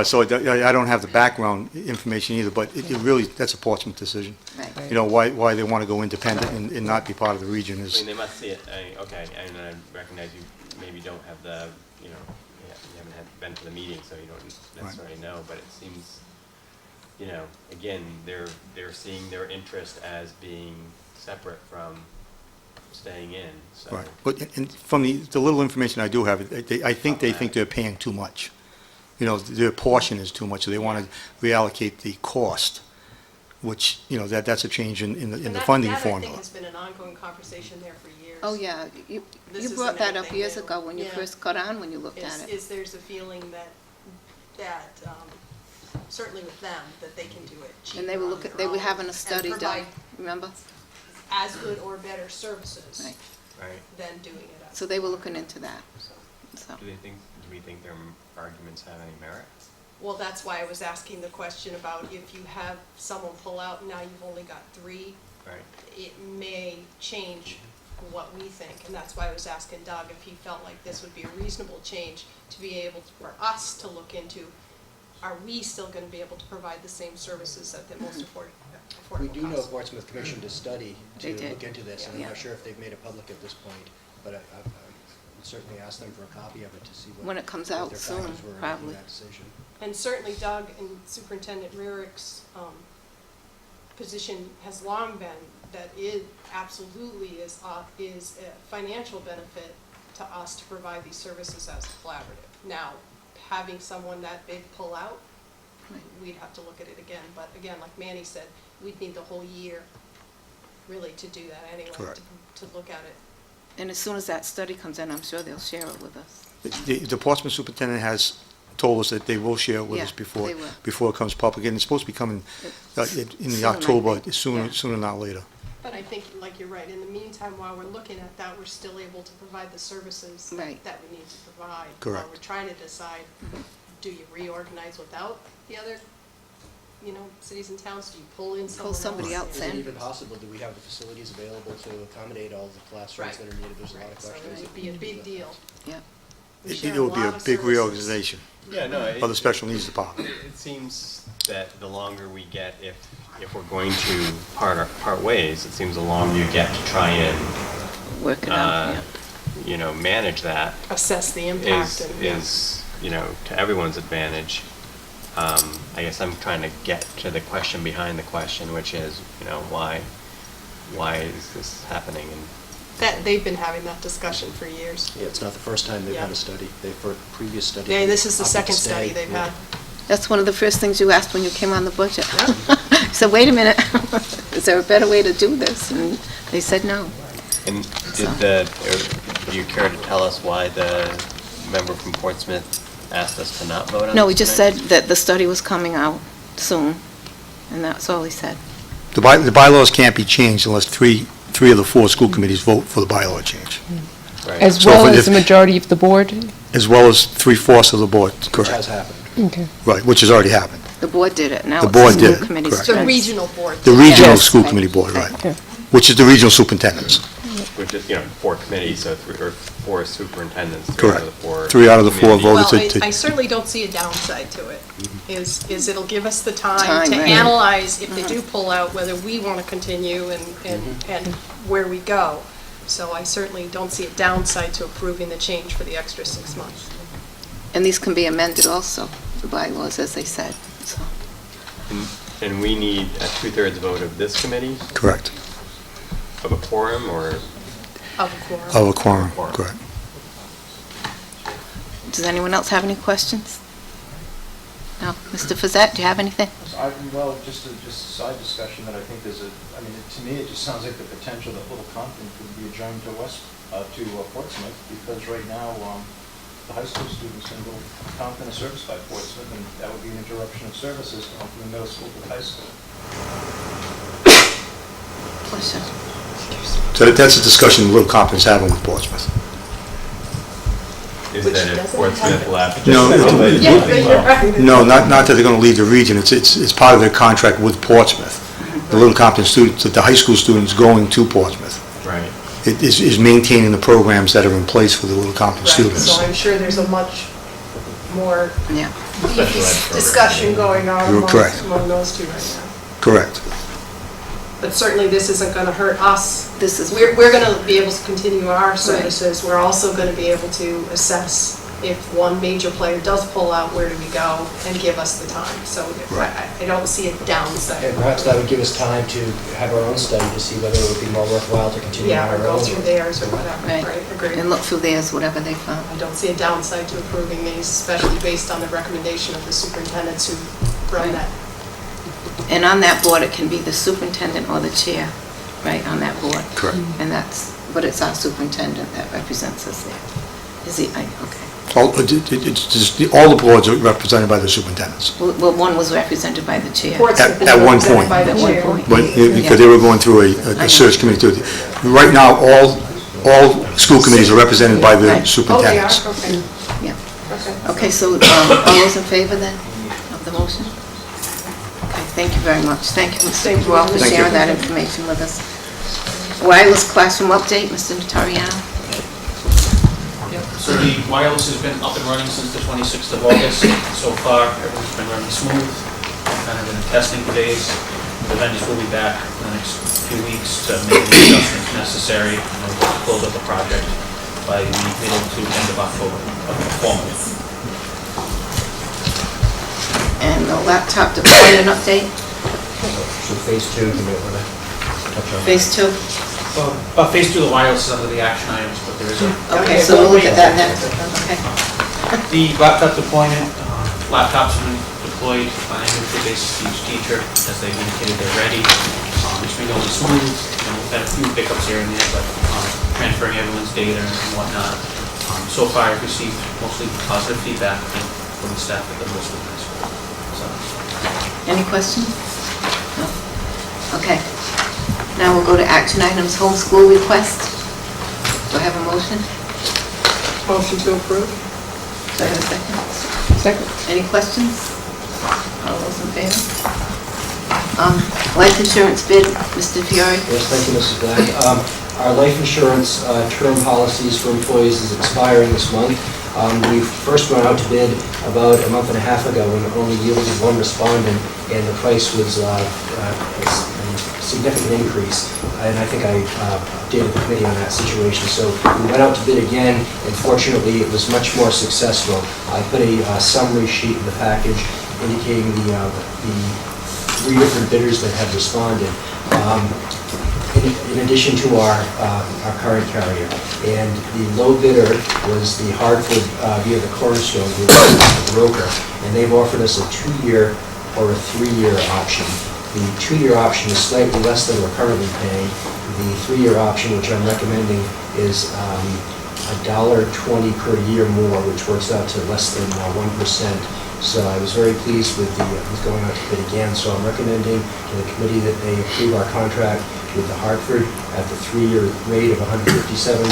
S1: so I don't have the background information either, but it really, that's a Portsmouth decision.
S2: Right.
S1: Why they want to go independent and not be part of the region
S10: I
S1: is,
S10: mean, they must see it, okay, and I recognize you maybe don't have the, you haven't been to the meeting, so you don't necessarily know, but it seems, again, they're seeing their interest as being separate from staying in, so.
S1: right. But and from the little information I do have, I think they think they're paying too much. Their portion is too much, so they want to reallocate the cost, which, that's a change in the funding
S7: That, I
S1: formula.
S7: think, has been an ongoing conversation there for years.
S2: Oh, yeah. You
S7: This
S2: brought
S7: isn't
S2: that up
S7: anything
S2: years
S7: new.
S2: ago when you
S7: Yeah.
S2: first got on, when you looked at it.
S7: There's a feeling that certainly with them, that they can do it cheaper
S2: And they were
S7: on
S2: looking,
S7: their
S2: they were
S7: own
S2: having a
S7: and
S2: study done,
S7: provide
S2: remember?
S7: as good or better services
S2: Right.
S10: Right.
S7: than doing it out.
S2: So they were looking into that,
S10: So,
S2: so.
S10: do we think their arguments have any merit?
S7: Well, that's why I was asking the question about if you have someone pull out, and now you've only got 3,
S10: Right.
S7: it may change what we think, and that's why I was asking Doug if he felt like this would be a reasonable change to be able, for us to look into, are we still gonna be able to provide the same services at the most affordable
S12: We do know
S7: cost?
S12: Portsmouth commissioned a study
S2: They
S12: to
S2: did.
S12: look into this, and I'm
S2: Yeah.
S12: not sure if they've made it public at this point, but I would certainly ask them for a copy of it to see
S2: When it comes
S12: what
S2: out
S12: their
S2: soon,
S12: factors were in
S2: probably.
S12: making that decision.
S7: And certainly Doug and Superintendent Rurick's position has long been that it absolutely is a financial benefit to us to provide these services as a collaborative. Now, having someone that big pull out, we'd have to look at it again. But again, like Manny said, we'd need the whole year really to do that anyway,
S1: Correct.
S7: to look at it.
S2: And as soon as that study comes in, I'm sure they'll share it with us.
S1: The Portsmouth superintendent has told us that they will share it with us
S2: Yeah, they will.
S1: before it comes public, and it's supposed to be coming in
S2: Soon,
S1: the
S2: I
S1: October,
S2: think.
S1: sooner,
S2: Yeah.
S1: not later.
S7: But I think, like you're right, in the meantime, while we're looking at that, we're still able to provide the services
S2: Right.
S7: that we need to provide.
S1: Correct.
S7: While we're trying to decide, do you reorganize without the other, cities and towns? Do you pull in someone else?
S2: somebody else
S12: Is it
S2: in.
S12: even possible, do we have the facilities available to accommodate all the classrooms that are needed? There's a lot of
S7: So
S12: questions.
S7: it would be a big deal.
S2: Yeah.
S7: We
S1: It
S7: share
S1: it would be a
S7: lot of
S1: big
S7: services.
S1: reorganization
S10: Yeah, no.
S1: of the special needs department.
S10: It seems that the longer we get, if we're going to part ways, it seems the longer you get to try and,
S2: Work it out, yeah.
S10: manage that
S7: Assess the impact and.
S10: is, to everyone's advantage. I guess I'm trying to get to the question behind the question, which is, why is this happening? And
S7: That, they've been having that discussion for years.
S12: Yeah, it's not the first time they've had
S7: Yeah.
S12: a study. For a previous study.
S7: Yeah, this is the
S12: opted to
S7: second
S12: stay.
S7: study they've
S12: Yeah.
S7: had.
S2: That's one of the first things you asked when you came on the budget. So wait a minute, is there a better way to do this? And they said no.
S10: And do you care to tell us why the member from Portsmouth asked us to not vote on this?
S2: No, he just
S10: tonight?
S2: said that the study was coming out soon, and that's all he said.
S1: The bylaws can't be changed unless three of the 4 school committees vote for the bylaw change,
S10: Right.
S3: As
S1: So
S3: well
S1: if-
S3: as the majority of the board?
S1: as well as 3/4 of the board,
S12: Which has
S1: correct?
S12: happened.
S3: Okay.
S1: Right, which has already happened.
S2: The board did it, now
S1: The
S2: it's
S1: board
S2: the
S1: did
S2: school
S1: it,
S2: committee's
S1: correct.
S7: The
S2: turn.
S7: regional board.
S1: The regional
S3: Yes.
S1: school committee board,
S3: Okay.
S1: right, which is the regional superintendents.
S10: which is, 4 committees, so or 4 superintendents, 3
S1: Correct.
S10: out of the 4.
S1: 3 out of the 4
S10: committees.
S1: voted
S13: Well,
S1: to...
S13: I certainly don't see a downside to it, is it'll give us the
S2: Time,
S13: time to
S2: right.
S13: analyze if they do pull out, whether we want to continue and where we go. So I certainly don't see a downside to approving the change for the extra 6 months.
S2: And these can be amended also, the bylaws, as they said, so.
S10: And we need a 2/3 vote of this committee,
S1: Correct.
S10: of a quorum, or?
S13: Of a quorum.
S1: Of a quorum, correct.
S2: Does anyone else have any questions? No. Mr. Fazette, do you have anything?
S4: Well, just a side discussion that I think there's to me, it just sounds like the potential that Little Compton could be adjourned to Portsmouth, because right now, the high school students in Little Compton are serviced by Portsmouth, and that would be an interruption of services from the middle school to the high school.
S2: Pleasure.
S1: So that's a discussion Little Compton's having with Portsmouth.
S10: Is that if Portsmouth left?
S1: No, no, not that they're going to leave the region. It's part of their contract with Portsmouth. The Little Compton students, the high school students going to Portsmouth.
S10: Right.
S1: It is maintaining the programs that are in place for the Little Compton students.
S13: So I'm sure there's a much more
S2: Yeah.
S13: beefy discussion going on
S1: You're correct.
S13: among those two right now.
S1: Correct.
S13: But certainly this isn't going to hurt us.
S2: This is...
S13: We're going to be able to continue our services. We're also going to be able to assess if one major player does pull out, where do we go, and give us the time. So I don't see a downside.
S12: And perhaps that would give us time to have our own study to see whether it would be more worthwhile to continue on
S13: Yeah,
S12: our
S13: or
S12: own.
S13: go through theirs or whatever,
S2: Right.
S13: right? Agreed.
S2: And look through theirs, whatever they found.
S13: I don't see a downside to approving these, especially based on the recommendation of the superintendents who run
S2: Right.
S13: that.
S2: And on that board, it can be the superintendent or the chair, right, on that board.
S1: Correct.
S2: And but it's our superintendent that represents us there. Is he, okay.
S1: All the boards are represented by the superintendents.
S2: Well, one was represented by the chair.
S13: Portsmouth is
S1: At one
S13: represented
S1: point.
S13: by the
S2: At one
S13: chair.
S2: point.
S1: Because they were going through a search committee too. Right now, all school committees are represented by the
S2: Right.
S13: Oh, they are?
S1: superintendents.
S13: Okay.
S2: Yeah.
S13: Okay.
S2: Okay, so all those in favor then of the motion? Okay, thank you very much. Thank you, Mr. Brown, for
S1: Thank you.
S2: sharing that information with us. Wireless classroom update, Mr. Notariano.
S14: So the wireless has been up and running since the 26th of August. So far, everything's been running smooth. We're kind of in the testing phase. The vendors will be back in the next few weeks to make the adjustments necessary and then we'll close up the project by the middle to end of October, formally.
S2: And the laptop deployment update,
S12: So phase 2, you might want to touch on.
S2: phase 2.
S14: Phase 2 of the wireless is under the action items, but there is a
S2: Okay, so we'll look at that next. Okay.
S14: The laptop deployment, laptops have been deployed individually basis to each teacher as they've indicated they're ready. It's been going smooth, and we've had a few hiccups here and there, but transferring everyone's data and whatnot. So far, I've received mostly positive feedback from the staff at the middle school and high school. So,
S2: Any questions? No? Okay. Now we'll go to action items, homeschool request. Do I have a motion?
S13: Motion to approve?
S2: Do I have a second?
S3: Second.
S2: Any questions? All those in favor? Life insurance bid, Mr. Fiore.
S12: Yes, thank you, Mrs. Black. Our life insurance term policies for employees is expiring this month. We first went out to bid about a month and a half ago and only yielded one respondent, and the price was a significant increase. And I think I updated the committee on that situation. So we went out to bid again, and fortunately it was much more successful. I put a summary sheet in the package indicating the 3 different bidders that have responded. In addition to our current carrier. And the low bidder was the Hartford via the Cornerstone Group, the broker, and they've offered us a 2-year or a 3-year option. The 2-year option is slightly less than we're currently paying. The 3-year option, which I'm recommending, is $1.20 per year more, which works out to less than 1%. So I was very pleased with going out to bid again. So I'm recommending to the committee that they approve our contract with the Hartford at the 3-year rate of $157.20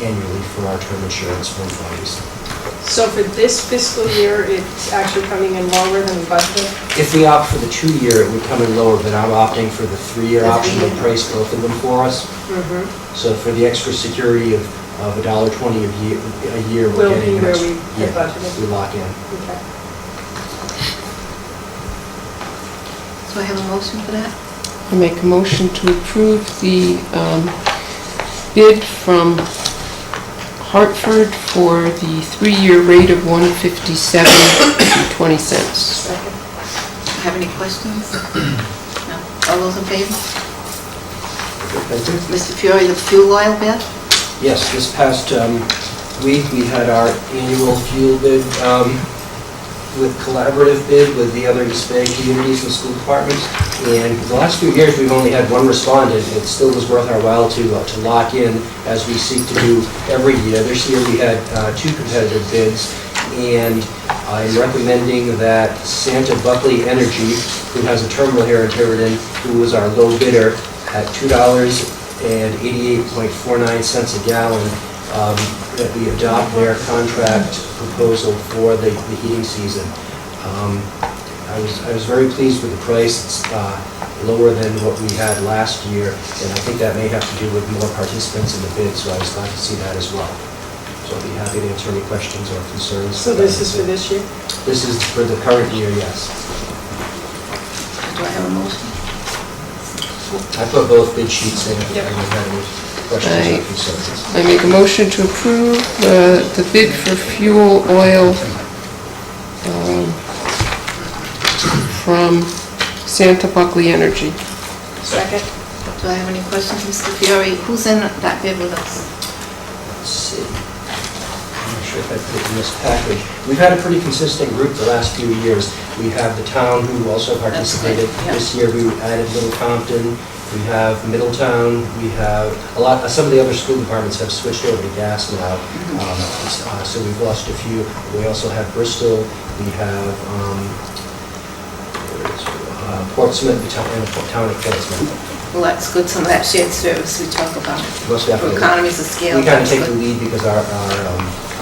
S12: annually for our term insurance for employees.
S13: So for this fiscal year, it's actually coming in lower than we budgeted?
S12: If we opt for the 2-year, it would come in lower, but I'm opting for the 3-year option. They price both of them for us. So for the extra security of $1.20 a year, we're
S13: Will
S12: getting
S13: be where
S12: an
S13: we
S12: extra-
S13: had budgeted.
S12: we lock in.
S13: Okay.
S2: Do I have a motion for that?
S3: I make a motion to approve the bid from Hartford for the 3-year rate of $157.20.
S13: Second.
S2: Have any questions? No. All those in favor?
S12: Thank you.
S2: Mr. Fiore, the fuel oil bid?
S12: Yes, this past week, we had our annual fuel bid with collaborative bid with the other Hispanic communities and school departments. And the last few years, we've only had one respondent. It still was worth our while to lock in, as we seek to do every year. This year, we had 2 competitive bids, and I'm recommending that Santa Buckley Energy, who has a terminal here in Tiverton, who was our low bidder at $2.88.49 a gallon, that we adopt their contract proposal for the heating season. I was very pleased with the price. It's lower than what we had last year, and I think that may have to do with more participants in the bid, so I was glad to see that as well. So I'll be happy to answer any questions or concerns.
S13: So this is for this year?
S12: This is for the current year, yes.
S2: Do I have a motion?
S12: I put both bid sheets in if
S13: Yep.
S12: anyone had any questions or concerns.
S3: I make a motion to approve the bid for fuel oil from Santa Buckley Energy.
S13: Second.
S2: Do I have any questions, Mr. Fiore? Who's in that bid with us?
S12: Let's see. I'm not sure if I put it in this package. We've had a pretty consistent group the last few years. We have the town who also participated.
S2: Yep.
S12: This year we added Little Compton, we have Middletown, we have some of the other school departments have switched over to gas now. So we've lost a few. We also have Bristol, we have Portsmouth, the town of Portsmouth.
S2: Well, that's good, some of that shared service we talk about.
S12: Most
S2: For
S12: definitely.
S2: economies of scale.
S12: We kind of
S2: that's
S12: take the
S2: good.
S12: lead because our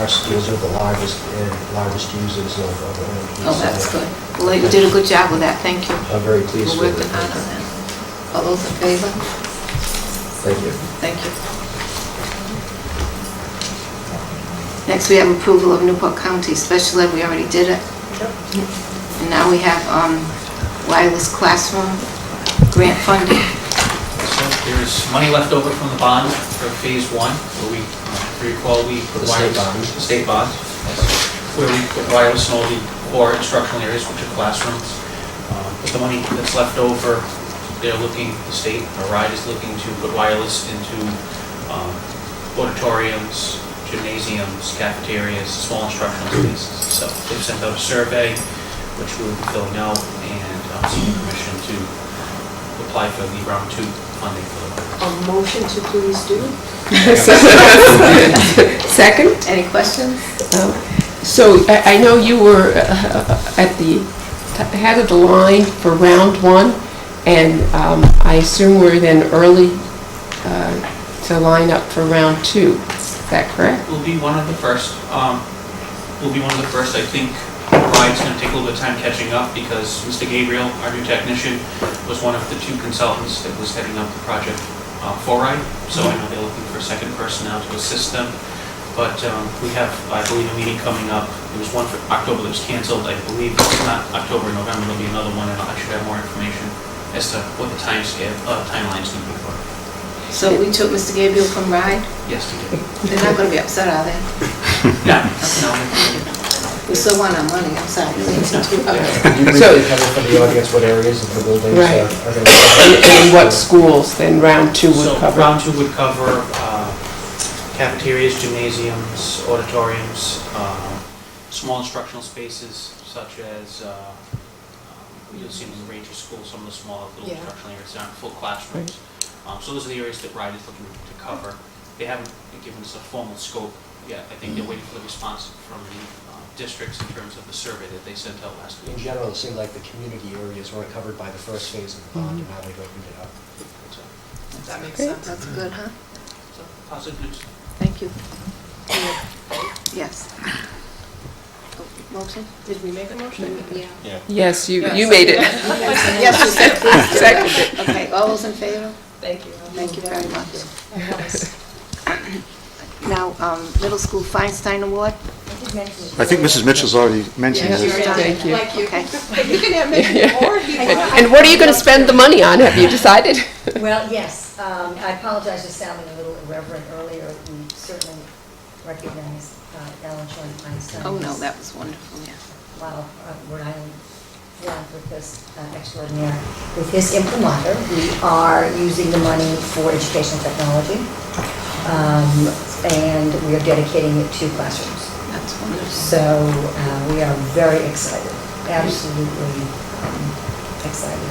S12: schools are the largest users of energy.
S2: Oh, that's good. Well, you did a good job with that, thank you.
S12: I'm very pleased
S2: We're
S12: with it.
S2: working hard on that. All those in favor?
S12: Thank you.
S2: Thank you. Next, we have approval of Newport County Special Ed, we already did it. And now we have wireless classroom grant funding.
S14: So there's money left over from the bond for phase 1, where we, if you recall, we put
S12: The state
S14: wireless.
S12: bond.
S14: The state bond, where we put wireless in all the core instructional areas, which are classrooms. But the money that's left over, the state, or RIDE is looking to put wireless into auditoriums, gymnasiums, cafeterias, small instructional spaces. So they've sent out a survey, which we will be filling out, and seeking permission to apply for the round 2 funding for the
S13: A motion to please do?
S3: Second?
S2: Any questions?
S3: So I know you were at the head of the line for round 1, and I assume we're then early to line up for round 2. Is that correct?
S14: We'll be one of the first. I think RIDE's going to take a little bit of time catching up because Mr. Gabriel, our new technician, was one of the 2 consultants that was heading up the project for RIDE. So I know they're looking for a second person now to assist them. But we have, I believe, a meeting coming up. There was one for October that was canceled. I believe it's not October, November, there'll be another one, and I should have more information as to what the timeline's going to be for.
S2: So we took Mr. Gabriel from RIDE?
S14: Yes, we did.
S2: They're not going to be upset, are they?
S14: No.
S2: We still want our money, I'm sorry.
S12: Could you briefly cover for the audience what areas of the buildings
S3: Right.
S12: are going to be?
S3: And what schools then round 2 would
S14: So
S3: cover?
S14: round 2 would cover cafeterias, gymnasiums, auditoriums, small instructional spaces such as, you'll see in the Ranger School, some of the smaller little instructional areas aren't full classrooms. So those are the areas that RIDE is looking to cover. They haven't given us a formal scope yet. I think they're waiting for the response from the districts in terms of the survey that they sent out last week.
S12: In general, it seemed like the community areas weren't covered by the first phase of the bond, and now they've opened it up.
S13: That makes
S2: Great,
S13: sense.
S2: that's good, huh?
S14: So positive news.
S2: Thank you. Yes. Motion?
S8: Did we make a motion?
S2: Yeah.
S3: Yes, you made it.
S2: Yes, you said please do.
S3: Seconded.
S2: Okay, all those in favor?
S8: Thank you.
S2: Thank you very much. Now, Middle School Feinstein Award?
S1: I think Mrs. Mitchell's already mentioned
S3: Yes,
S1: this.
S3: thank you.
S8: Thank you.
S2: Okay.
S8: You can have maybe more if you want.
S3: And what are you going to spend the money on? Have you decided?
S6: Well, yes, I apologize for sounding a little irreverent earlier. We certainly recognize Ellen Shorty Feinstein.
S2: Oh, no, that was wonderful, yeah.
S6: Wow, Rhode Island philanthropist extraordinaire. With his imprimatur, we are using the money for educational technology, and we are dedicating it to classrooms.
S2: That's wonderful.
S6: So we are very excited, absolutely excited.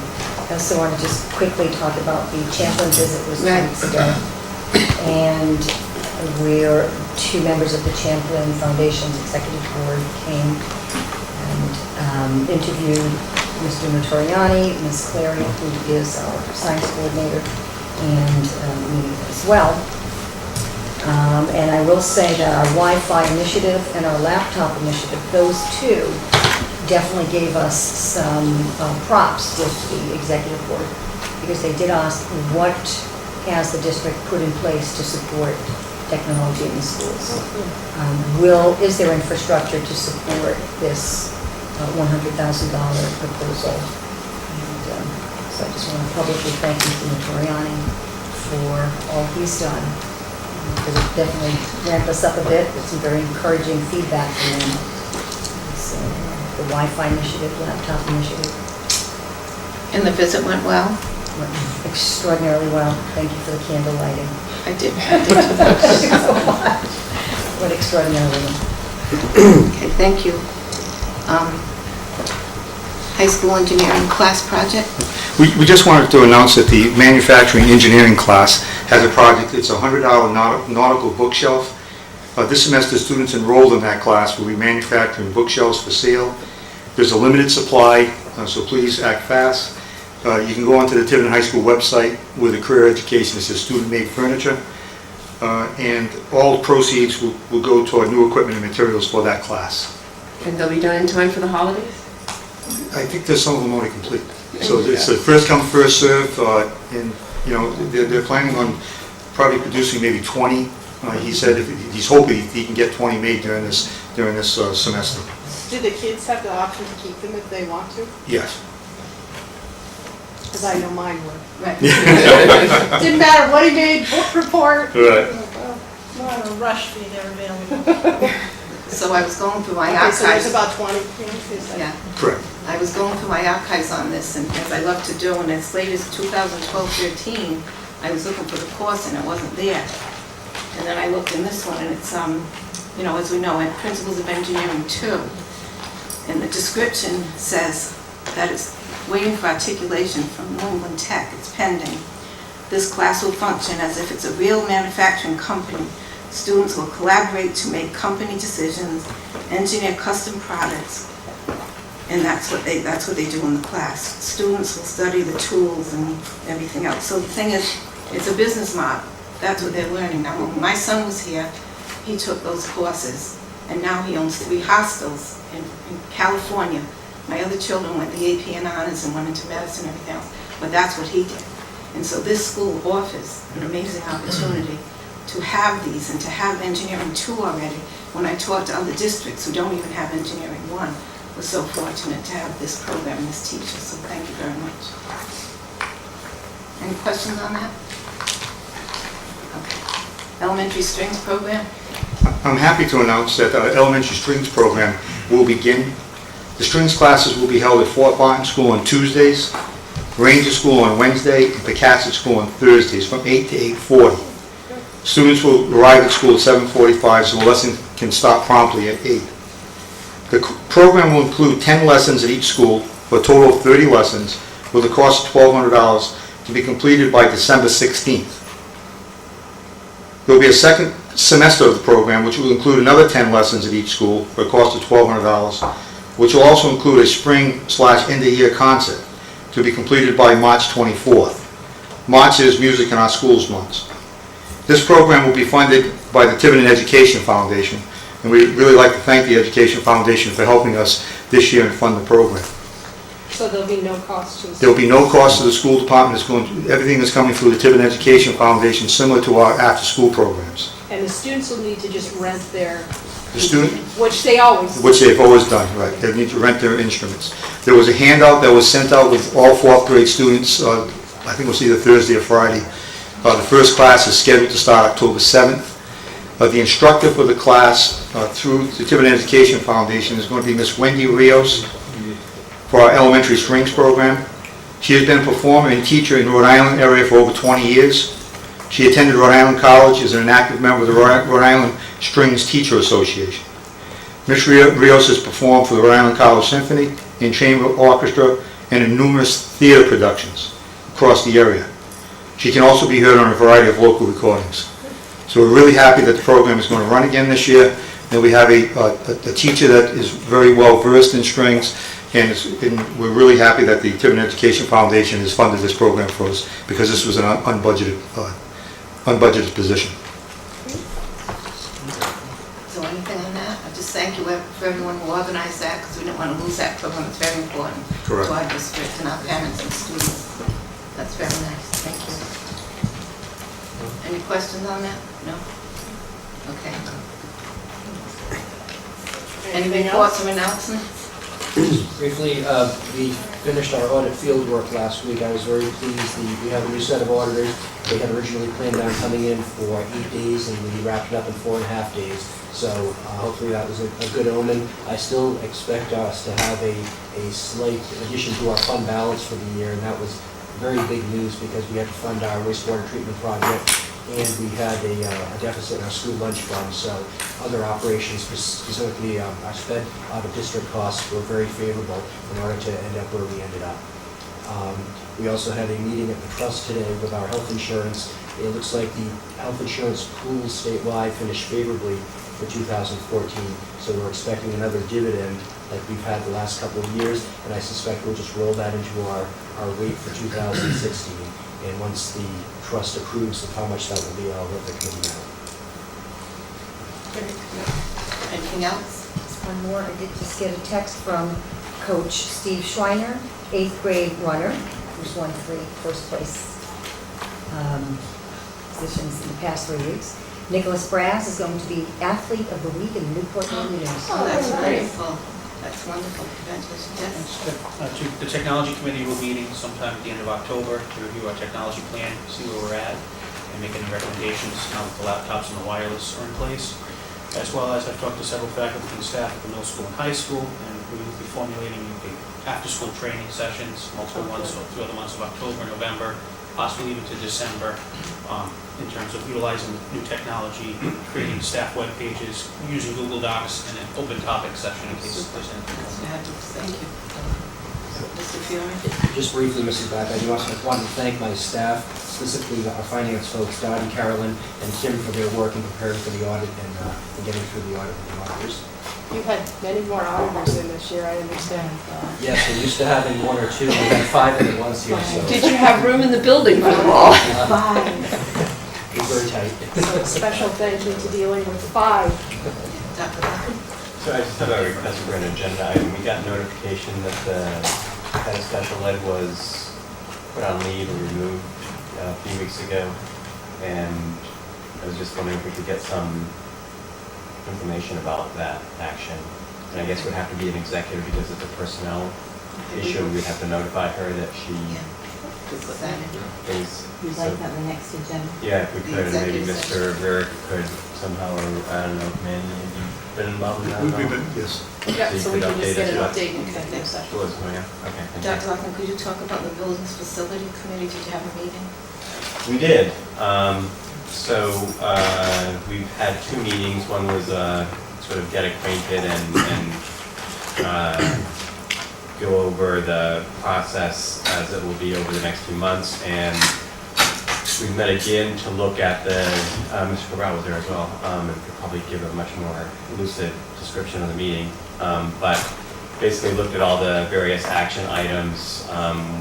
S6: I also want to just quickly talk about the Champlin visit was 2 weeks ago. And where 2 members of the Champlin Foundation's executive board came and interviewed Mr. Notoriani, Ms. Clary, who is our science coordinator, and me as well. And I will say that our Wi-Fi initiative and our laptop initiative, those 2 definitely gave us some props with the executive board, because they did ask what has the district put in place to support technology in the schools. Is there infrastructure to support this $100,000 proposal? And so I just want to publicly thank Mr. Notoriani for all he's done, because it definitely ramped us up a bit with some very encouraging feedback from him. So, the Wi-Fi initiative, laptop initiative.
S2: And the visit went well?
S6: Went extraordinarily well. Thank you for the candle lighting.
S2: I did.
S6: Went extraordinarily well.
S2: Okay, thank you. High school engineering class project?
S1: We just wanted to announce that the manufacturing engineering class has a project. It's a $100 nautical bookshelf. This semester, students enrolled in that class will be manufacturing bookshelves for sale. There's a limited supply, so please act fast. You can go onto the Tiverton High School website with a career education. It says student-made furniture. And all proceeds will go toward new equipment and materials for that class.
S3: And they'll be done in time for the holidays?
S1: I think there's some of them already complete. So it's a first come, first serve, and they're planning on probably producing maybe 20. He said he's hoping he can get 20 made during this semester.
S13: Do the kids have the option to keep them if they want to?
S1: Yes.
S13: Because I know mine would.
S2: Right.
S13: Didn't matter what he made, book report.
S1: Right.
S13: Not a rush fee, they're available.
S2: So I was going through my
S13: Okay, so there's
S2: archives.
S13: about 20. Is that-
S2: Yeah.
S1: Correct.
S2: I was going through my archives on this, and as I love to do, and as late as 2012-13, I was looking for the course and it wasn't there. And then I looked in this one, and it's, as we know, in Principles of Engineering 2. And the description says that it's waiting for articulation from New England Tech. It's pending. This class will function as if it's a real manufacturing company. Students will collaborate to make company decisions, engineer custom products, and that's what they do in the class. Students will study the tools and everything else. So the thing is, it's a business model. That's what they're learning. Now, when my son was here, he took those courses, and now he owns 3 hostels in California. My other children went the AP and honors and went into medicine and everything else, but that's what he did. And so this school offers an amazing opportunity to have these and to have engineering 2 already. When I talk to other districts who don't even have engineering 1, we're so fortunate to have this program and this teacher, so thank you very much. Any questions on that? Okay. Elementary strings program?
S1: I'm happy to announce that our elementary strings program will begin. The strings classes will be held at Fort Barton School on Tuesdays, Ranger School on Wednesday, and Pecasset School on Thursdays from 8 to 8:40. Students will arrive at school at 7:45, so the lesson can start promptly at 8. The program will include 10 lessons at each school, for a total of 30 lessons, with a cost of $1,200 to be completed by December 16th. There will be a second semester of the program, which will include another 10 lessons at each school, for a cost of $1,200, which will also include a spring/end-of-year concert to be completed by March 24th. March is Music in Our Schools month. This program will be funded by the Tiverton Education Foundation And we'd really like to thank the Education Foundation for helping us this year and fund the program.
S13: So there'll be no cost to the
S1: There'll be no cost to the school department. Everything is coming through the Tiverton Education Foundation, similar to our after-school programs.
S13: And the students will need to just rent their,
S1: The student,
S13: which they always do.
S1: which they've always done, right, they need to rent their instruments. There was a handout that was sent out with all fourth grade students, I think it was either Thursday or Friday. The first class is scheduled to start October 7th. The instructor for the class through the Tiverton Education Foundation is going to be Miss Wendy Rios for our elementary strings program. She has been a performer and teacher in the Rhode Island area for over 20 years. She attended Rhode Island College, is an active member of the Rhode Island Strings Teacher Association. Ms. Rios has performed for the Rhode Island College Symphony, in chamber orchestra, and in numerous theater productions across the area. She can also be heard on a variety of local recordings. So we're really happy that the program is going to run again this year, and we have a teacher that is very well versed in strings, and we're really happy that the Tiverton Education Foundation has funded this program for us, because this was an unbudgeted position.
S2: So anything on that? I just thank you for everyone who organized that, because we didn't want to lose that program. It's very important
S1: Correct.
S2: to our district and our parents and students. That's very nice. Thank you. Any questions on that? No? Okay. Any reports or announcements?
S12: Briefly, we finished our audit field work last week. I was very pleased. We have a new set of auditors. They had originally planned on coming in for 8 days, and we wrapped it up in 4.5 days. So hopefully that was a good omen. I still expect us to have a slight addition to our fund balance for the year, and that was very big news because we had to fund our wastewater treatment project, and we had a deficit in our school lunch fund. So other operations, specifically our sped out-of-district costs, were very favorable in order to end up where we ended up. We also had a meeting at the trust today with our health insurance. It looks like the health insurance pool statewide finished favorably for 2014, so we're expecting another dividend like we've had the last couple of years, and I suspect we'll just roll that into our rate for 2016. And once the trust approves of how much that will be, I'll let the committee know.
S2: Anything else?
S6: Just one more. I did just get a text from Coach Steve Schreiner, 8th grade runner, who's won 3 first place positions in the past 3 weeks. Nicholas Brass is going to be Athlete of the Week in the Newport News.
S2: Oh, that's wonderful. That's wonderful. Congratulations. Yes.
S14: The technology committee will be meeting sometime at the end of October to review our technology plan, see where we're at, and make any recommendations now that the laptops and the wireless are in place. As well as I've talked to several faculty and staff at the middle school and high school, and we will be formulating after-school training sessions, multiple ones throughout the months of October, November, possibly even to December, in terms of utilizing new technology, creating staff web pages, using Google Docs, and an open topic session in case there's anything.
S2: Thank you. Mr. Fiore?
S12: Just briefly, Mrs. Black, I do also want to thank my staff, specifically our finance folks, Dottie, Carolyn, and Kim, for their work in preparing for the audit and getting through the audit with the auditors.
S13: You've had many more auditors in this year, I understand.
S12: Yes, we're used to having 1 or 2. We had 5 at once here, so.
S3: Did you have room in the building for them all?
S12: It was very tight.
S13: So a special thank you to dealing with 5.
S10: So I just have a request for an agenda item. We got notification that the head of special ed was put on leave or removed a few weeks ago. And I was just wondering if we could get some information about that action. And I guess it would have to be an executive because it's a personnel issue. We'd have to notify her that she is.
S6: You'd like that on the next agenda?
S10: Yeah, if we could, and maybe
S2: executive
S10: Mr. Rarick could somehow, or I don't know, Manny, have you been involved in that?
S1: We've been, yes.
S13: Yeah, so we
S10: you
S13: can
S10: could
S13: just get an
S10: us
S13: update in executive session.
S10: What's going on? Okay. thank you.
S2: Dr. Lockman, could you talk about the Buildings Facility Committee? Did you have a meeting?
S10: We did. We've had 2 meetings. One was sort of get acquainted and go over the process as it will be over the next few months. And we met again to look at the, Mr. Cabral was there as well, and could probably give a much more lucid description of the meeting. But basically looked at all the various action items,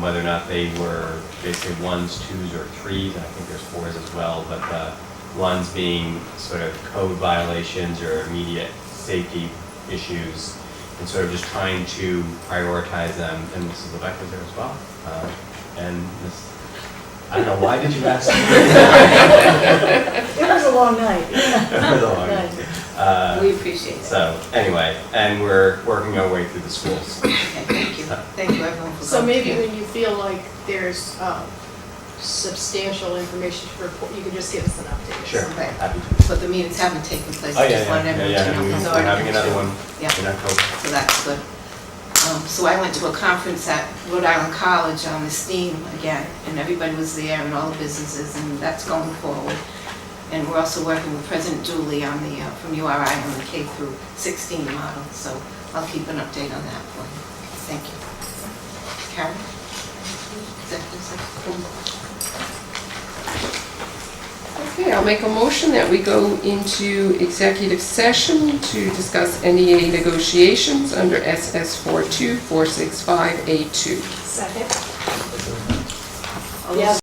S10: whether or not they were basically 1s, 2s, or 3s, and I think there's 4s as well, but the 1s being sort of code violations or immediate safety issues, and sort of just trying to prioritize them. And Mrs. Levesque was there as well. And I don't know, why did you ask me?
S6: It was a long night.
S10: It was a long night.
S2: We appreciate it.
S10: So, anyway, and we're working our way through the schools.
S2: Okay, thank you. Thank you, everyone, for
S13: So
S2: coming.
S13: maybe when you feel like there's substantial information to report, you can just give us an update.
S10: Sure,
S2: Right.
S10: happy to.
S2: But the meetings haven't taken place.
S10: Oh,
S2: I
S10: yeah,
S2: just wanted everyone to know. It's
S10: We're
S2: already
S10: having
S2: been
S10: another
S2: scheduled.
S10: one
S2: Yeah.
S10: in October.
S2: So that's good. So I went to a conference at Rhode Island College on STEAM again, and everybody was there and all the businesses, and that's going forward. And we're also working with President Dooley on the, from URI on the K through 16 model, so I'll keep an update on that for you. Thank you. Karen? Executive session?
S3: Okay, I'll make a motion that we go into executive session to discuss NEA negotiations under SS 42465A2.
S13: Second?
S2: All those